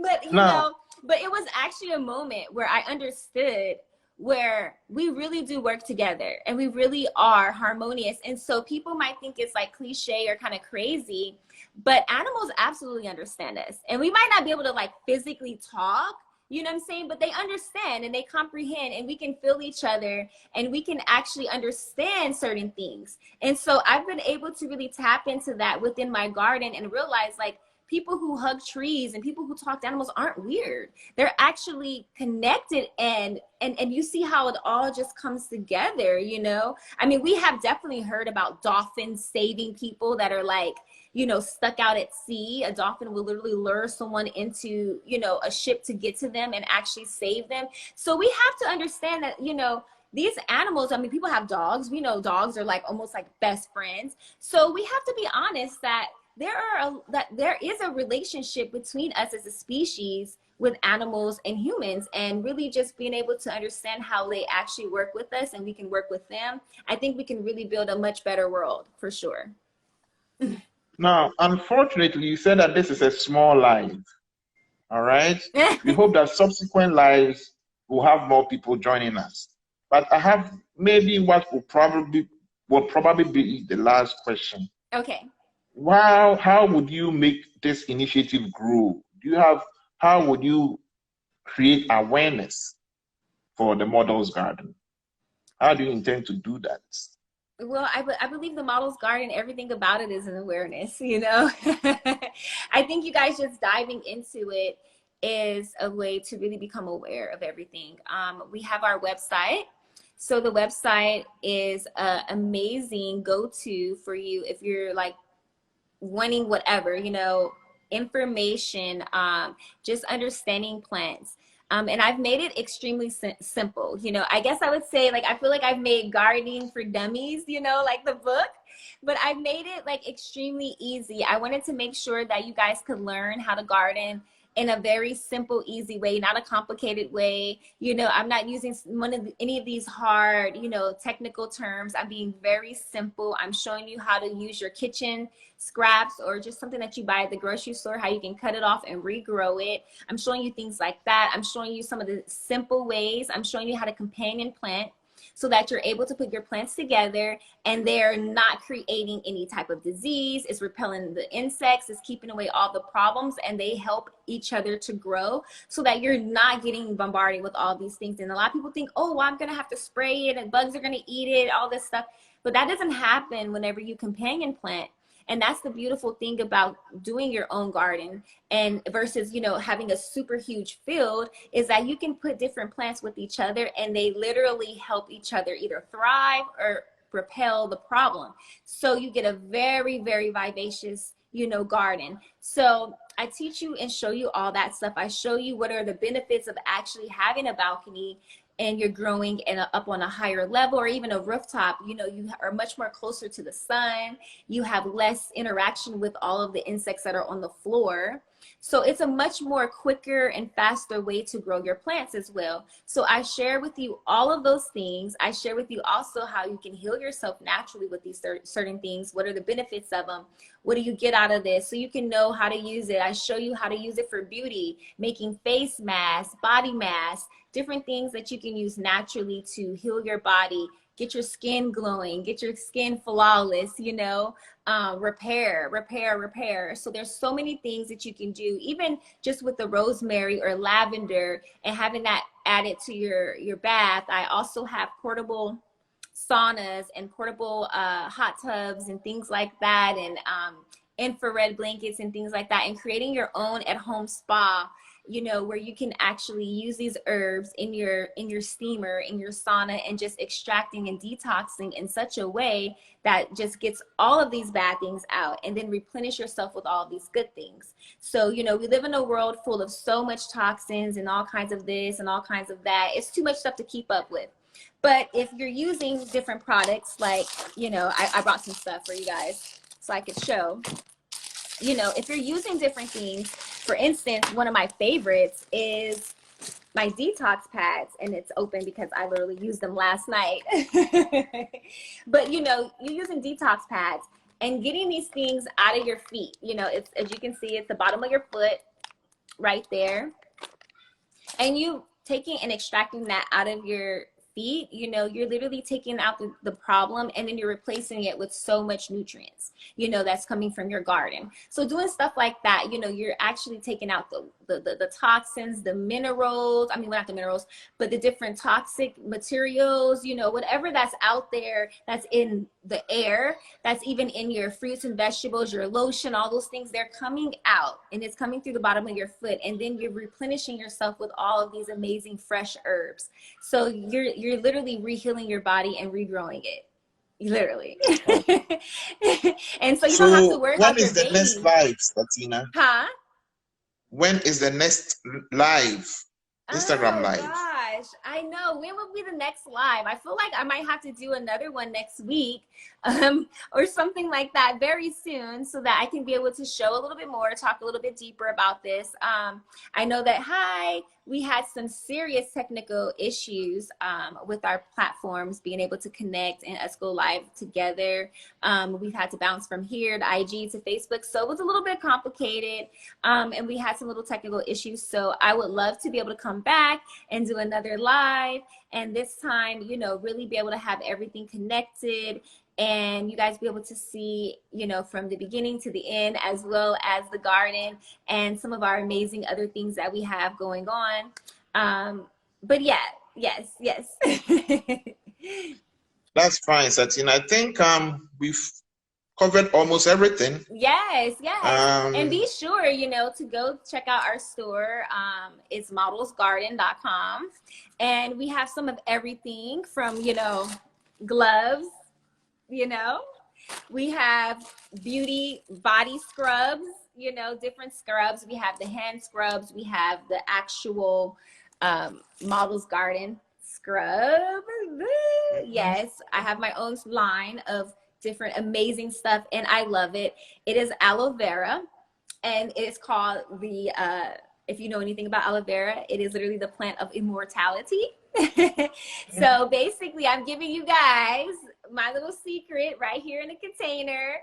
But, you know, but it was actually a moment where I understood where we really do work together and we really are harmonious. And so people might think it's like cliche or kind of crazy, but animals absolutely understand us. And we might not be able to like physically talk, you know what I'm saying? But they understand and they comprehend and we can feel each other and we can actually understand certain things. And so I've been able to really tap into that within my garden and realize like people who hug trees and people who talk to animals aren't weird. They're actually connected and you see how it all just comes together, you know? I mean, we have definitely heard about dolphins saving people that are like, you know, stuck out at sea. A dolphin will literally lure someone into, you know, a ship to get to them and actually save them. So we have to understand that, you know, these animals, I mean, people have dogs. We know dogs are like almost like best friends. So we have to be honest that there is a relationship between us as a species with animals and humans, and really just being able to understand how they actually work with us and we can work with them. I think we can really build a much better world for sure.
Now, unfortunately, you said that this is a small live, all right? We hope that subsequent lives will have more people joining us. But I have maybe what will probably be the last question.
Okay.
Wow, how would you make this initiative grow? How would you create awareness for the Models Garden? How do you intend to do that?
Well, I believe the Models Garden, everything about it is an awareness, you know? I think you guys just diving into it is a way to really become aware of everything. We have our website. So the website is an amazing go-to for you if you're like wanting whatever, you know, information, just understanding plants. And I've made it extremely simple. You know, I guess I would say like, I feel like I've made gardening for dummies, you know, like the book, but I've made it like extremely easy. I wanted to make sure that you guys could learn how to garden in a very simple, easy way, not a complicated way. You know, I'm not using any of these hard, you know, technical terms. I'm being very simple. I'm showing you how to use your kitchen scraps or just something that you buy at the grocery store, how you can cut it off and regrow it. I'm showing you things like that. I'm showing you some of the simple ways. I'm showing you how to companion plant. so that you're able to put your plants together and they're not creating any type of disease. It's repelling the insects, it's keeping away all the problems, and they help each other to grow so that you're not getting bombarded with all these things. And a lot of people think, oh, well, I'm gonna have to spray it and bugs are gonna eat it, all this stuff. But that doesn't happen whenever you companion plant. And that's the beautiful thing about doing your own garden and versus, you know, having a super huge field, is that you can put different plants with each other and they literally help each other either thrive or repel the problem. So you get a very, very vivacious, you know, garden. So I teach you and show you all that stuff. I show you what are the benefits of actually having a balcony and you're growing up on a higher level, or even a rooftop. You know, you are much more closer to the sun. You have less interaction with all of the insects that are on the floor. So it's a much more quicker and faster way to grow your plants as well. So I share with you all of those things. I share with you also how you can heal yourself naturally with these certain things. What are the benefits of them? What do you get out of this? So you can know how to use it. I show you how to use it for beauty, making face masks, body masks, different things that you can use naturally to heal your body, get your skin glowing, get your skin flawless, you know, repair. So there's so many things that you can do, even just with the rosemary or lavender and having that added to your bath. I also have portable saunas and portable hot tubs and things like that, and infrared blankets and things like that, and creating your own at-home spa, you know, where you can actually use these herbs in your steamer, in your sauna, and just extracting and detoxing in such a way that just gets all of these bad things out, and then replenish yourself with all of these good things. So, you know, we live in a world full of so much toxins and all kinds of this and all kinds of that. It's too much stuff to keep up with. But if you're using different products, like, you know, I brought some stuff for you guys so I could show. You know, if you're using different things, for instance, one of my favorites is my detox pads, and it's open because I literally used them last night. But, you know, you're using detox pads and getting these things out of your feet. You know, it's, as you can see, it's the bottom of your foot right there. And you taking and extracting that out of your feet, you know, you're literally taking out the problem, and then you're replacing it with so much nutrients, you know, that's coming from your garden. So doing stuff like that, you know, you're actually taking out the toxins, the minerals, I mean, well, not the minerals, but the different toxic materials, you know, whatever that's out there, that's in the air, that's even in your fruits and vegetables, your lotion, all those things, they're coming out, and it's coming through the bottom of your foot, and then you're replenishing yourself with all of these amazing fresh herbs. So you're literally rehealing your body and regrowing it, literally. And so you don't have to worry about your baby.
When is the next live, Stateena?
Huh?
When is the next live? Instagram live.
Oh gosh, I know. When will be the next live? I feel like I might have to do another one next week, or something like that very soon, so that I can be able to show a little bit more, talk a little bit deeper about this. I know that we had some serious technical issues with our platforms being able to connect and us go live together. We've had to bounce from here to IG to Facebook, so it was a little bit complicated, and we had some little technical issues. So I would love to be able to come back and do another live, and this time, you know, really be able to have everything connected, and you guys be able to see, you know, from the beginning to the end, as well as the garden and some of our amazing other things that we have going on. But yeah, yes.
That's fine, Stateena. I think we've covered almost everything.
Yes. And be sure, you know, to go check out our store. It's modelsgarden.com, and we have some of everything from, you know, gloves, you know, we have beauty body scrubs, you know, different scrubs. We have the hand scrubs. We have the actual Models Garden scrub. Yes, I have my own line of different amazing stuff, and I love it. It is aloe vera, and it's called the if you know anything about aloe vera, it is literally the plant of immortality. So basically, I'm giving you guys my little secret right here in the container.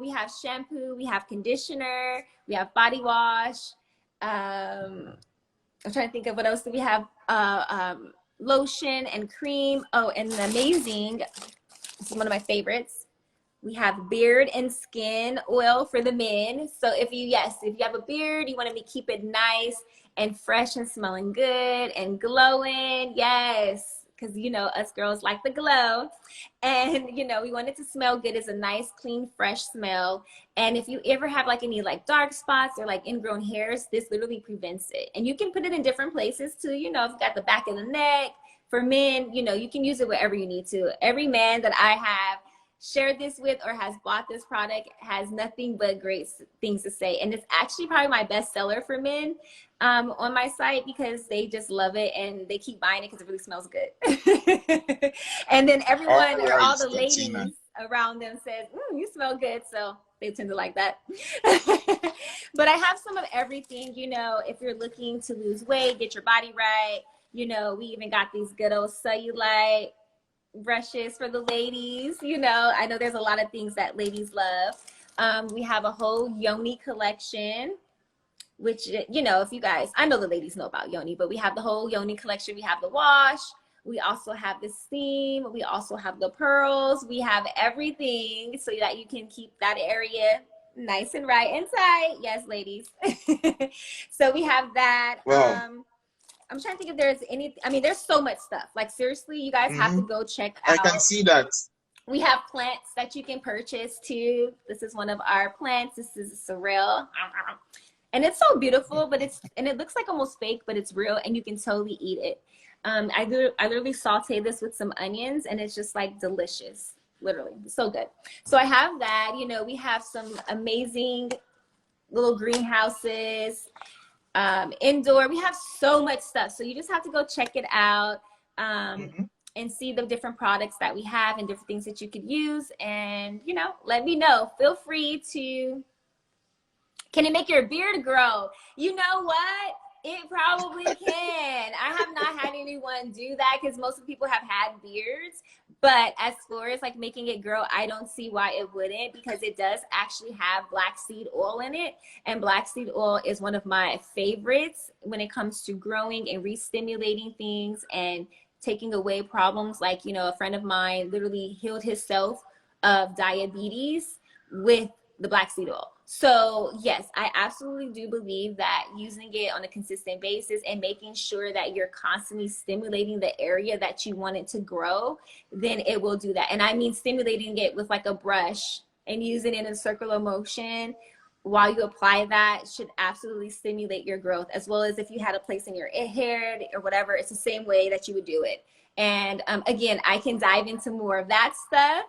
We have shampoo, we have conditioner, we have body wash. I'm trying to think of what else do we have. lotion and cream. Oh, and amazing, this is one of my favorites. We have beard and skin oil for the men. So if you have a beard, you want to keep it nice and fresh and smelling good and glowing. Yes, because us girls like the glow. And we want it to smell good. It's a nice, clean, fresh smell. And if you ever have like any like dark spots or like ingrown hairs, this literally prevents it. And you can put it in different places too. If you've got the back of the neck. For men, you can use it wherever you need to. Every man that I have shared this with or has bought this product has nothing but great things to say. And it's actually probably my best seller for men on my site, because they just love it and they keep buying it because it really smells good. And then everyone or all the ladies around them says, you smell good. So they tend to like that. But I have some of everything, if you're looking to lose weight, get your body right. We even got these good old cellulite brushes for the ladies. I know there's a lot of things that ladies love. We have a whole yoni collection, which, if you guys, I know the ladies know about yoni, but we have the whole yoni collection. We have the wash. We also have the steam. We also have the pearls. We have everything so that you can keep that area nice and right and tight. Yes, ladies. So we have that.
Wow.
I'm trying to think if there's any, there's so much stuff. Like, seriously, you guys have to go check out.
I can see that.
We have plants that you can purchase too. This is one of our plants. This is a sorrel. And it's so beautiful, but it looks like almost fake, but it's real and you can totally eat it. I literally saute this with some onions and it's just like delicious. Literally, so good. So I have that. We have some amazing little greenhouses. Indoor, we have so much stuff, so you just have to go check it out and see the different products that we have and different things that you could use. And let me know. Feel free to, can it make your beard grow? You know what, it probably can. I have not had anyone do that because most of the people have had beards, but as far as like making it grow, I don't see why it wouldn't, because it does actually have black seed oil in it, and black seed oil is one of my favorites when it comes to growing and re-stimulating things and taking away problems. Like, a friend of mine literally healed himself of diabetes with the black seed oil. So yes, I absolutely do believe that using it on a consistent basis and making sure that you're constantly stimulating the area that you want it to grow, then it will do that. And I mean stimulating it with like a brush and using it in a circular motion while you apply that should absolutely stimulate your growth, as well as if you had a place in your hair or whatever, it's the same way that you would do it. And again, I can dive into more of that stuff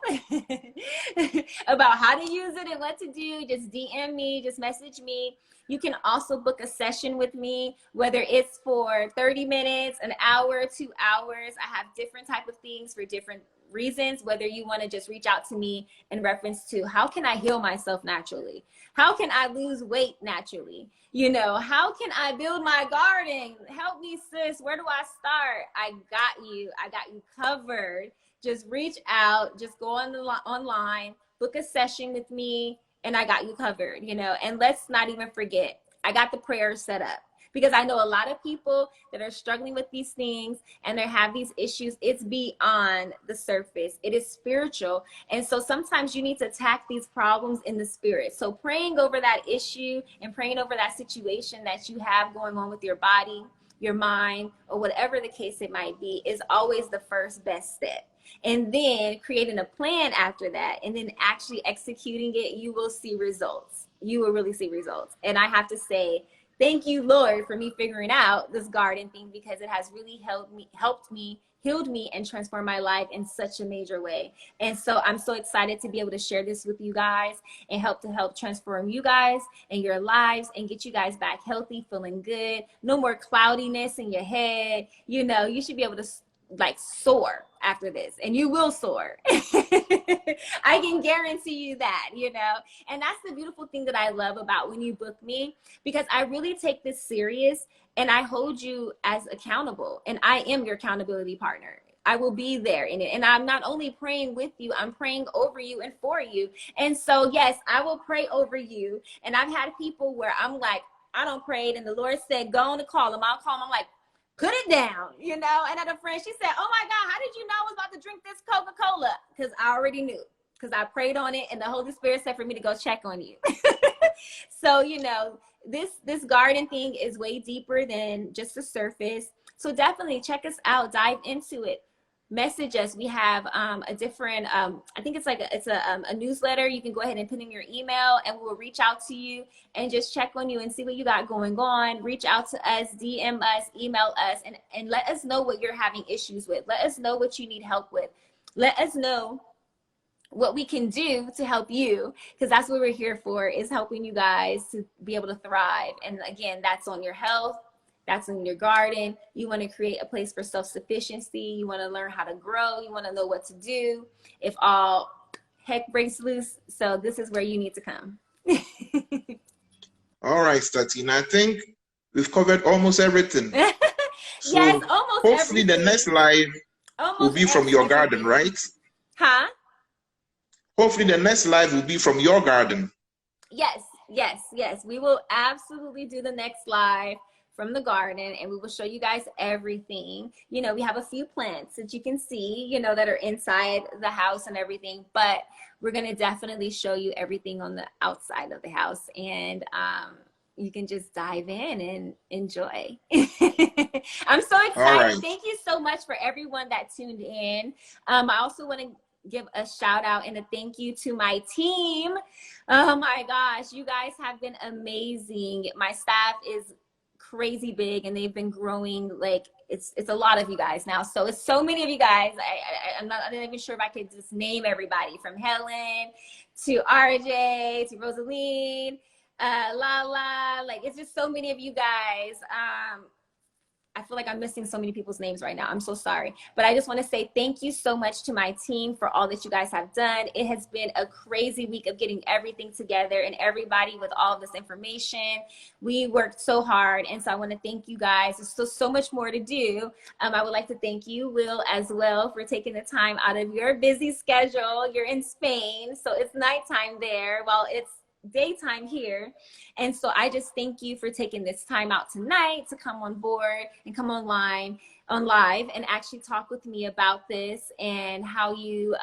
about how to use it and what to do. Just DM me, just message me. You can also book a session with me, whether it's for 30 minutes, an hour, 2 hours. I have different type of things for different reasons, whether you want to just reach out to me in reference to how can I heal myself naturally? How can I lose weight naturally? How can I build my garden? Help me, sis. Where do I start? I got you. I got you covered. Just reach out. Just go online, book a session with me, and I got you covered, And let's not even forget, I got the prayers set up. Because I know a lot of people that are struggling with these things and they have these issues. It's beyond the surface. It is spiritual. And so sometimes you need to attack these problems in the spirit. So praying over that issue and praying over that situation that you have going on with your body, your mind, or whatever the case it might be, is always the first best step. And then creating a plan after that and then actually executing it, you will see results. You will really see results. And I have to say, thank you, Lord, for me figuring out this garden thing, because it has really helped me, healed me, and transformed my life in such a major way. And so I'm so excited to be able to share this with you guys and help transform you guys and your lives and get you guys back healthy, feeling good. No more cloudiness in your head. You should be able to like soar after this, and you will soar. I can guarantee you that, and that's the beautiful thing that I love about when you book me, because I really take this serious and I hold you as accountable, and I am your accountability partner. I will be there in it, and I'm not only praying with you, I'm praying over you and for you. And so yes, I will pray over you. And I've had people where I'm like, I don't pray, and the Lord said, go on and call them. I'll call them. I'm like, put it down, you know. And at a friend, she said, oh my God, how did you know I was about to drink this Coca-Cola? Because I already knew, because I prayed on it and the Holy Spirit said for me to go check on you. So, you know, this garden thing is way deeper than just the surface. So definitely check us out, dive into it. Message us. We have a different, I think it's like a newsletter. You can go ahead and put in your email and we'll reach out to you and just check on you and see what you got going on. Reach out to us, DM us, email us, and let us know what you're having issues with. Let us know what you need help with. Let us know what we can do to help you, because that's what we're here for, is helping you guys to be able to thrive. And again, that's on your health. That's in your garden. You want to create a place for self-sufficiency. You want to learn how to grow. You want to know what to do if all heck breaks loose. So this is where you need to come.
All right, Stateena, I think we've covered almost everything. So
yes, almost
hopefully
everything.
The next live will be from your garden, right?
Huh?
Hopefully the next live will be from your garden.
Yes, yes, yes. We will absolutely do the next live from the garden, and we will show you guys everything. You know, we have a few plants that you can see, you know, that are inside the house and everything, but we're going to definitely show you everything on the outside of the house, and you can just dive in and enjoy. I'm so excited.
Right.
Thank you so much for everyone that tuned in. I also want to give a shout out and a thank you to my team. Oh my gosh, you guys have been amazing. My staff is crazy big and they've been growing. Like it's a lot of you guys now. So it's so many of you guys. I'm not even sure if I could just name everybody, from Helen to RJ to Rosaline, Lala. Like it's just so many of you guys. I feel like I'm missing so many people's names right now. I'm so sorry. But I just want to say thank you so much to my team for all that you guys have done. It has been a crazy week of getting everything together and everybody with all of this information. We worked so hard. And so I want to thank you guys. There's still so much more to do. I would like to thank you, Will, as well, for taking the time out of your busy schedule. You're in Spain, so it's nighttime there while it's daytime here. And so I just thank you for taking this time out tonight to come on board and come on live and actually talk with me about this and how you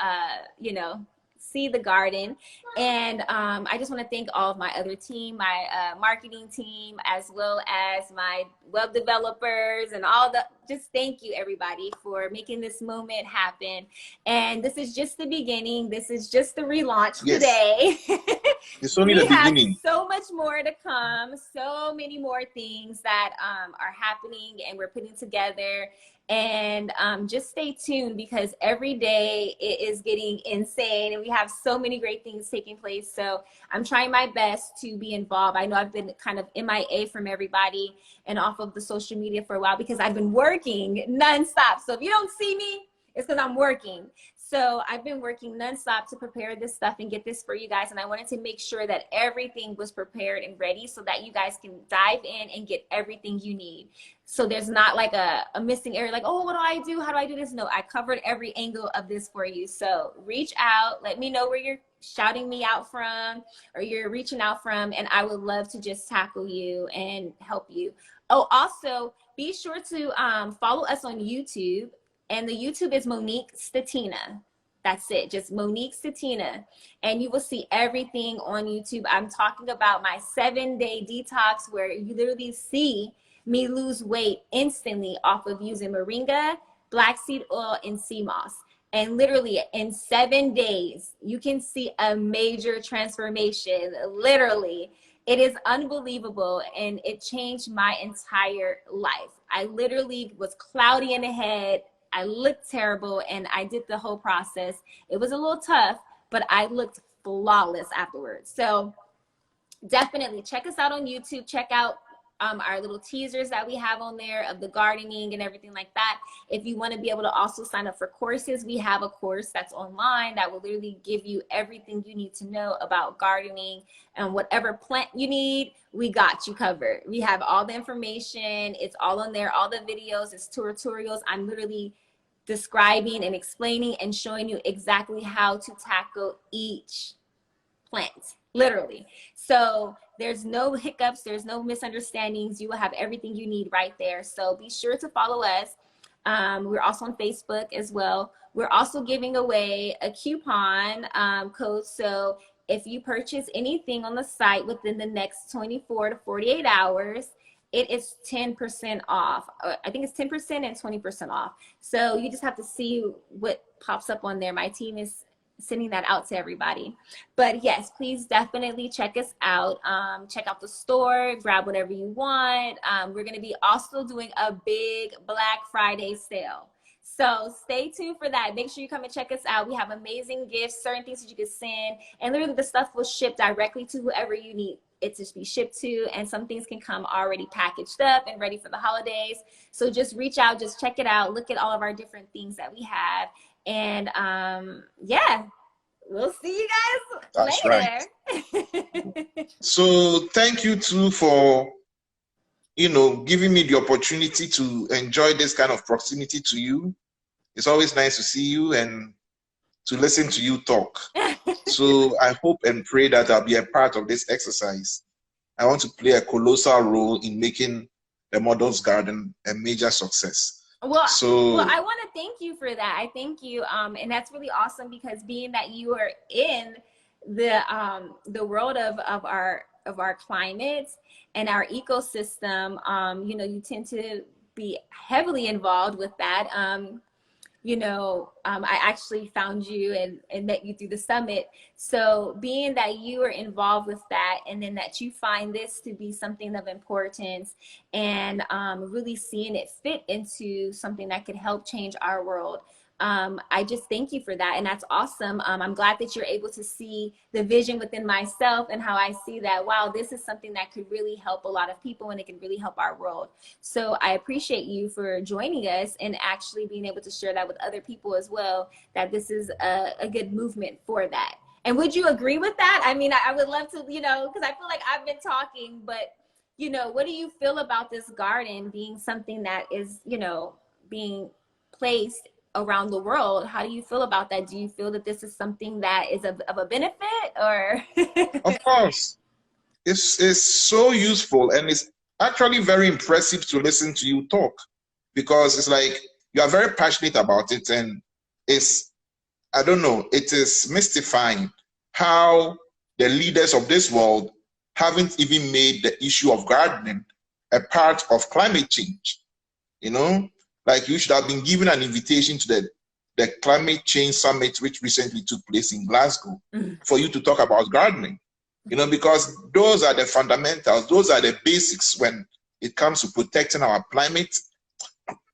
you know, see the garden. And I just want to thank all of my other team, my marketing team, as well as my web developers and all the, just thank you everybody for making this moment happen. And this is just the beginning. This is just the relaunch today.
It's only the beginning.
So much more to come, so many more things that are happening and we're putting together. And just stay tuned, because every day it is getting insane and we have so many great things taking place. So I'm trying my best to be involved. I know I've been kind of MIA from everybody and off of the social media for a while because I've been working nonstop. So if you don't see me, it's because I'm working. So I've been working nonstop to prepare this stuff and get this for you guys. And I wanted to make sure that everything was prepared and ready so that you guys can dive in and get everything you need. So there's not like a missing area, like, oh, what do I do? How do I do this? No, I covered every angle of this for you. So reach out, let me know where you're shouting me out from or you're reaching out from, and I would love to just tackle you and help you. Oh, also be sure to follow us on YouTube. And the YouTube is Monique Stateena. That's it, just Monique Stateena. And you will see everything on YouTube. I'm talking about my 7-day detox where you literally see me lose weight instantly off of using moringa, black seed oil, and sea moss. And literally in 7 days, you can see a major transformation, literally. It is unbelievable, and it changed my entire life. I literally was cloudy in the head. I looked terrible, and I did the whole process. It was a little tough, but I looked flawless afterwards. So definitely check us out on YouTube. Check out our little teasers that we have on there of the gardening and everything like that. If you want to be able to also sign up for courses, we have a course that's online that will literally give you everything you need to know about gardening, and whatever plant you need, we got you covered. We have all the information. It's all on there, all the videos, it's tutorials. I'm literally describing and explaining and showing you exactly how to tackle each plant literally. So there's no hiccups, there's no misunderstandings. You will have everything you need right there. So be sure to follow us. We're also on Facebook as well. We're also giving away a coupon code. So if you purchase anything on the site within the next 24 to 48 hours, it is 10% off. I think it's 10% and 20% off. So you just have to see what pops up on there. My team is sending that out to everybody. But yes, please definitely check us out. Check out the store, grab whatever you want. We're going to be also doing a big Black Friday sale. So stay tuned for that. Make sure you come and check us out. We have amazing gifts, certain things that you can send, and literally the stuff will ship directly to whoever you need it to be shipped to, and some things can come already packaged up and ready for the holidays. So just reach out, just check it out, look at all of our different things that we have, and yeah, we'll see you guys
That's
later.
Right. So thank you too for, you know, giving me the opportunity to enjoy this kind of proximity to you. It's always nice to see you and to listen to you talk. So I hope and pray that I'll be a part of this exercise. I want to play a colossal role in making the Models Garden a major success.
Well, I want to thank you for that. I thank you, and that's really awesome, because being that you are in the world of our climate and our ecosystem, you know, you tend to be heavily involved with that. You know, I actually found you and met you through the summit. So being that you are involved with that, and then that you find this to be something of importance, and really seeing it fit into something that could help change our world, I just thank you for that. And that's awesome. I'm glad that you're able to see the vision within myself and how I see that, wow, this is something that could really help a lot of people, and it can really help our world. So I appreciate you for joining us and actually being able to share that with other people as well, that this is a good movement for that. And would you agree with that? I mean, I would love to, you know, because I feel like I've been talking, but, you know, what do you feel about this garden being something that is, you know, being placed around the world? How do you feel about that? Do you feel that this is something that is of a benefit, or?
Of course, it's so useful, and it's actually very impressive to listen to you talk, because it's like you are very passionate about it, and it's, I don't know, it is mystifying how the leaders of this world haven't even made the issue of gardening a part of climate change. You know, like you should have been given an invitation to the climate change summit, which recently took place in Glasgow, for you to talk about gardening. You know, because those are the fundamentals, those are the basics when it comes to protecting our climate,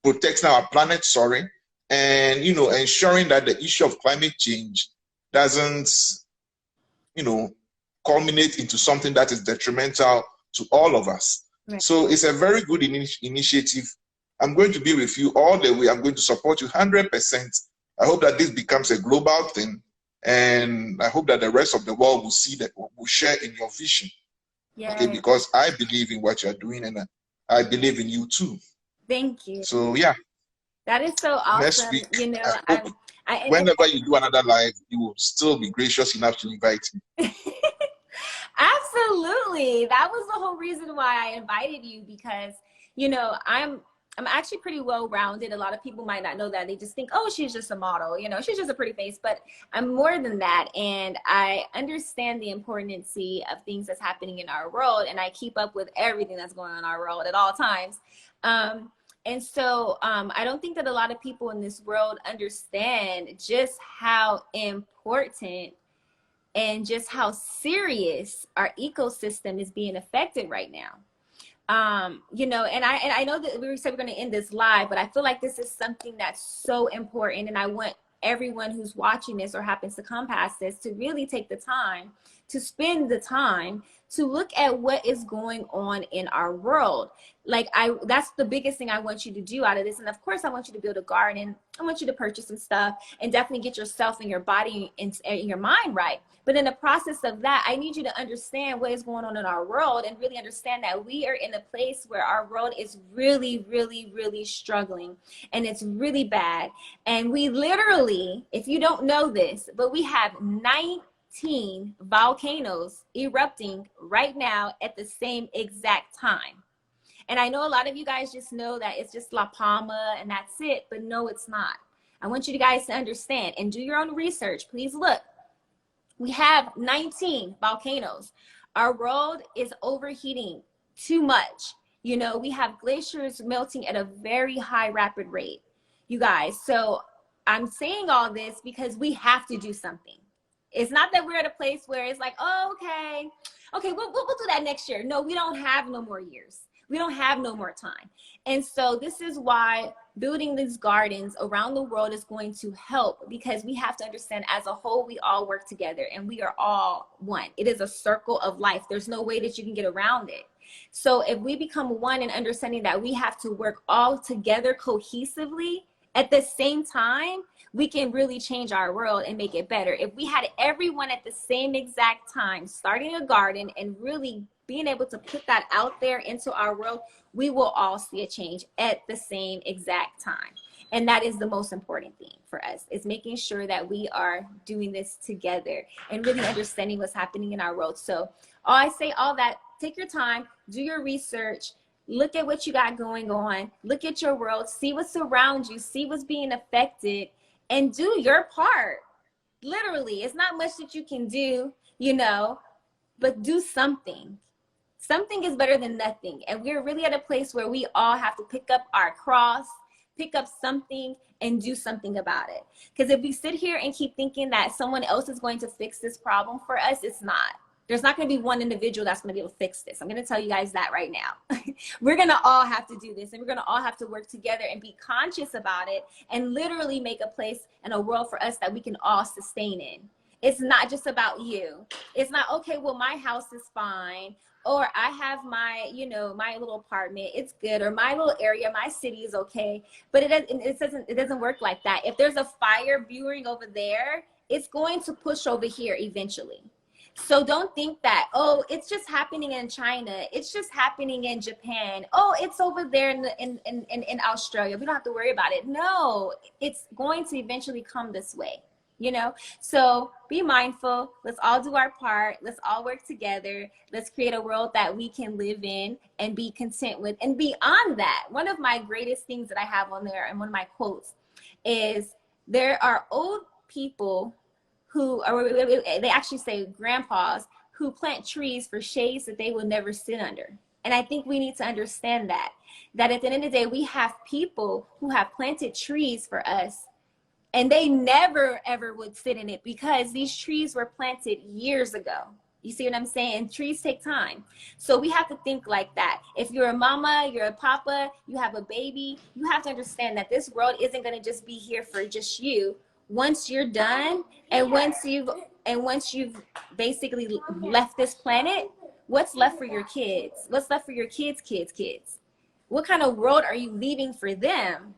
protecting our planet, sorry, and, you know, ensuring that the issue of climate change doesn't, you know, culminate into something that is detrimental to all of us. Right. So it's a very good initiative. I'm going to be with you all the way. I'm going to support you 100%. I hope that this becomes a global thing, and I hope that the rest of the world will see that, will share in your vision. Yeah. Okay, because I believe in what you're doing, and I believe in you too.
Thank you.
So yeah,
that is so awesome.
Next week,
you know,
whenever you do another live, you will still be gracious enough to invite me.
Absolutely. That was the whole reason why I invited you, because, you know, I'm actually pretty well-rounded. A lot of people might not know that. They just think, oh, she's just a model, you know, she's just a pretty face, but I'm more than that. And I understand the importance of things that's happening in our world, and I keep up with everything that's going on in our world at all times. And so I don't think that a lot of people in this world understand just how important and just how serious our ecosystem is being affected right now. You know, and I know that we said we're going to end this live, but I feel like this is something that's so important, and I want everyone who's watching this or happens to come past this to really take the time, to spend the time to look at what is going on in our world. Like, that's the biggest thing I want you to do out of this. And of course, I want you to build a garden. I want you to purchase some stuff and definitely get yourself and your body and your mind right. But in the process of that, I need you to understand what is going on in our world, and really understand that we are in a place where our world is really, really, really struggling, and it's really bad. And we literally, if you don't know this, but we have 19 19 volcanoes erupting right now at the same exact time. And I know a lot of you guys just know that it's just La Palma and that's it, but no, it's not. I want you guys to understand and do your own research. Please look. We have 19 volcanoes. Our world is overheating too much. You know, we have glaciers melting at a very high rapid rate, you guys. So I'm saying all this because we have to do something. It's not that we're at a place where it's like, oh, okay, we'll do that next year. No, we don't have no more years. We don't have no more time. And so this is why building these gardens around the world is going to help, because we have to understand as a whole, we all work together and we are all one. It is a circle of life. There's no way that you can get around it. So if we become one in understanding that we have to work all together cohesively at the same time, we can really change our world and make it better. If we had everyone at the same exact time starting a garden and really being able to put that out there into our world, we will all see a change at the same exact time. And that is the most important thing for us, is making sure that we are doing this together and really understanding what's happening in our world. So I say all that, take your time, do your research, look at what you got going on, look at your world, see what's around you, see what's being affected, and do your part. Literally, it's not much that you can do, you know, but do something. Something is better than nothing. And we're really at a place where we all have to pick up our cross, pick up something and do something about it. Because if we sit here and keep thinking that someone else is going to fix this problem for us, it's not. There's not going to be one individual that's going to be able to fix this. I'm going to tell you guys that right now. We're going to all have to do this, and we're going to all have to work together and be conscious about it and literally make a place and a world for us that we can all sustain in. It's not just about you. It's not, okay, well, my house is fine, or I have my, you know, my little apartment, it's good, or my little area, my city is okay. But it doesn't work like that. If there's a fire brewing over there, it's going to push over here eventually. So don't think that, oh, it's just happening in China, it's just happening in Japan, oh, it's over there in Australia, we don't have to worry about it. No, it's going to eventually come this way. You know, so be mindful. Let's all do our part. Let's all work together. Let's create a world that we can live in and be content with. And beyond that, one of my greatest things that I have on there, and one of my quotes, is there are old people who are, they actually say grandpas, who plant trees for shades that they will never sit under. And I think we need to understand that at the end of the day, we have people who have planted trees for us, and they never, ever would sit in it because these trees were planted years ago. You see what I'm saying? Trees take time. So we have to think like that. If you're a mama, you're a papa, you have a baby, you have to understand that this world isn't going to just be here for just you. Once you're done, and once you've basically left this planet, what's left for your kids? What's left for your kids' kids? What kind of world are you leaving for them?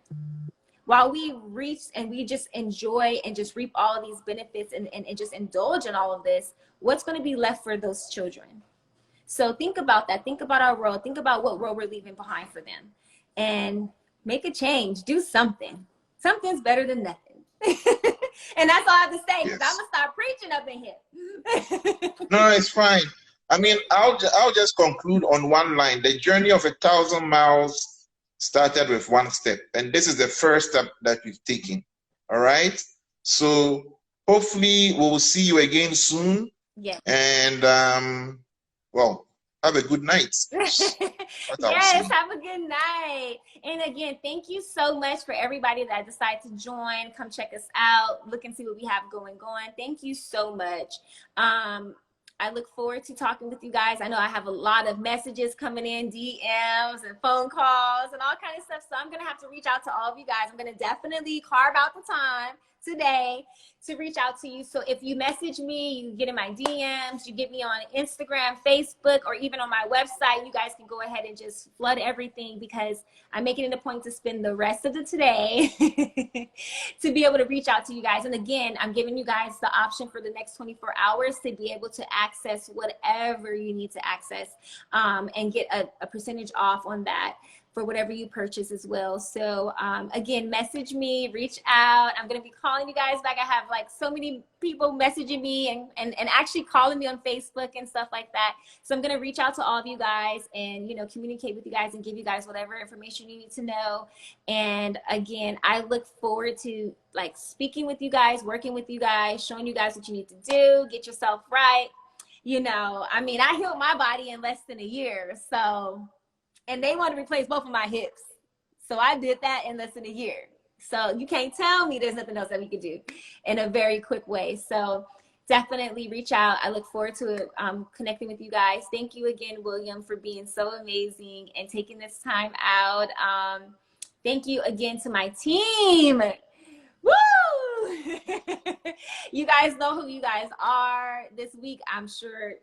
While we reach and we just enjoy and just reap all of these benefits and just indulge in all of this, what's going to be left for those children? So think about that. Think about our world. Think about what world we're leaving behind for them. And make a change. Do something. Something's better than nothing. And that's all I have to say, because I'm going to start preaching up in here.
No, it's fine. I mean, I'll just conclude on one line. The journey of 1,000 miles started with one step, and this is the first step that we've taken. All right, so hopefully we'll see you again soon.
Yeah.
And well, have a good night.
Yes, have a good night. And again, thank you so much for everybody that decided to join. Come check us out, look and see what we have going on. Thank you so much. I look forward to talking with you guys. I know I have a lot of messages coming in, DMs and phone calls and all kinds of stuff. So I'm going to have to reach out to all of you guys. I'm going to definitely carve out the time today to reach out to you. So if you message me, you get in my DMs, you get me on Instagram, Facebook, or even on my website, you guys can go ahead and just flood everything, because I'm making it a point to spend the rest of the today to be able to reach out to you guys. And again, I'm giving you guys the option for the next 24 hours to be able to access whatever you need to access and get a percentage off on that for whatever you purchase as well. So again, message me, reach out. I'm going to be calling you guys back. I have like so many people messaging me and actually calling me on Facebook and stuff like that. So I'm going to reach out to all of you guys and, you know, communicate with you guys and give you guys whatever information you need to know. And again, I look forward to like speaking with you guys, working with you guys, showing you guys what you need to do, get yourself right. You know, I mean, I healed my body in less than a year. So, and they want to replace both of my hips. So I did that in less than a year. So you can't tell me there's nothing else that we could do in a very quick way. So definitely reach out. I look forward to connecting with you guys. Thank you again, William, for being so amazing and taking this time out. Thank you again to my team. Woo! You guys know who you guys are. This week, I'm sure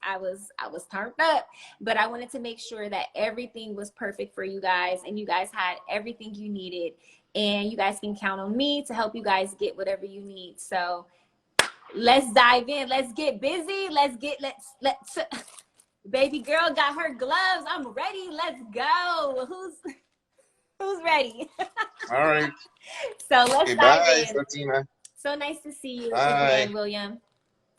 I was turned up, but I wanted to make sure that everything was perfect for you guys and you guys had everything you needed, and you guys can count on me to help you guys get whatever you need. So let's dive in. Let's get busy. Let's baby girl got her gloves. I'm ready. Let's go. Who's ready?
All right.
So let's dive in.
Stateena.
So nice to see you again, William.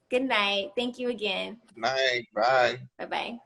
Good night. Thank you again.
Good night. Bye.
Bye-bye.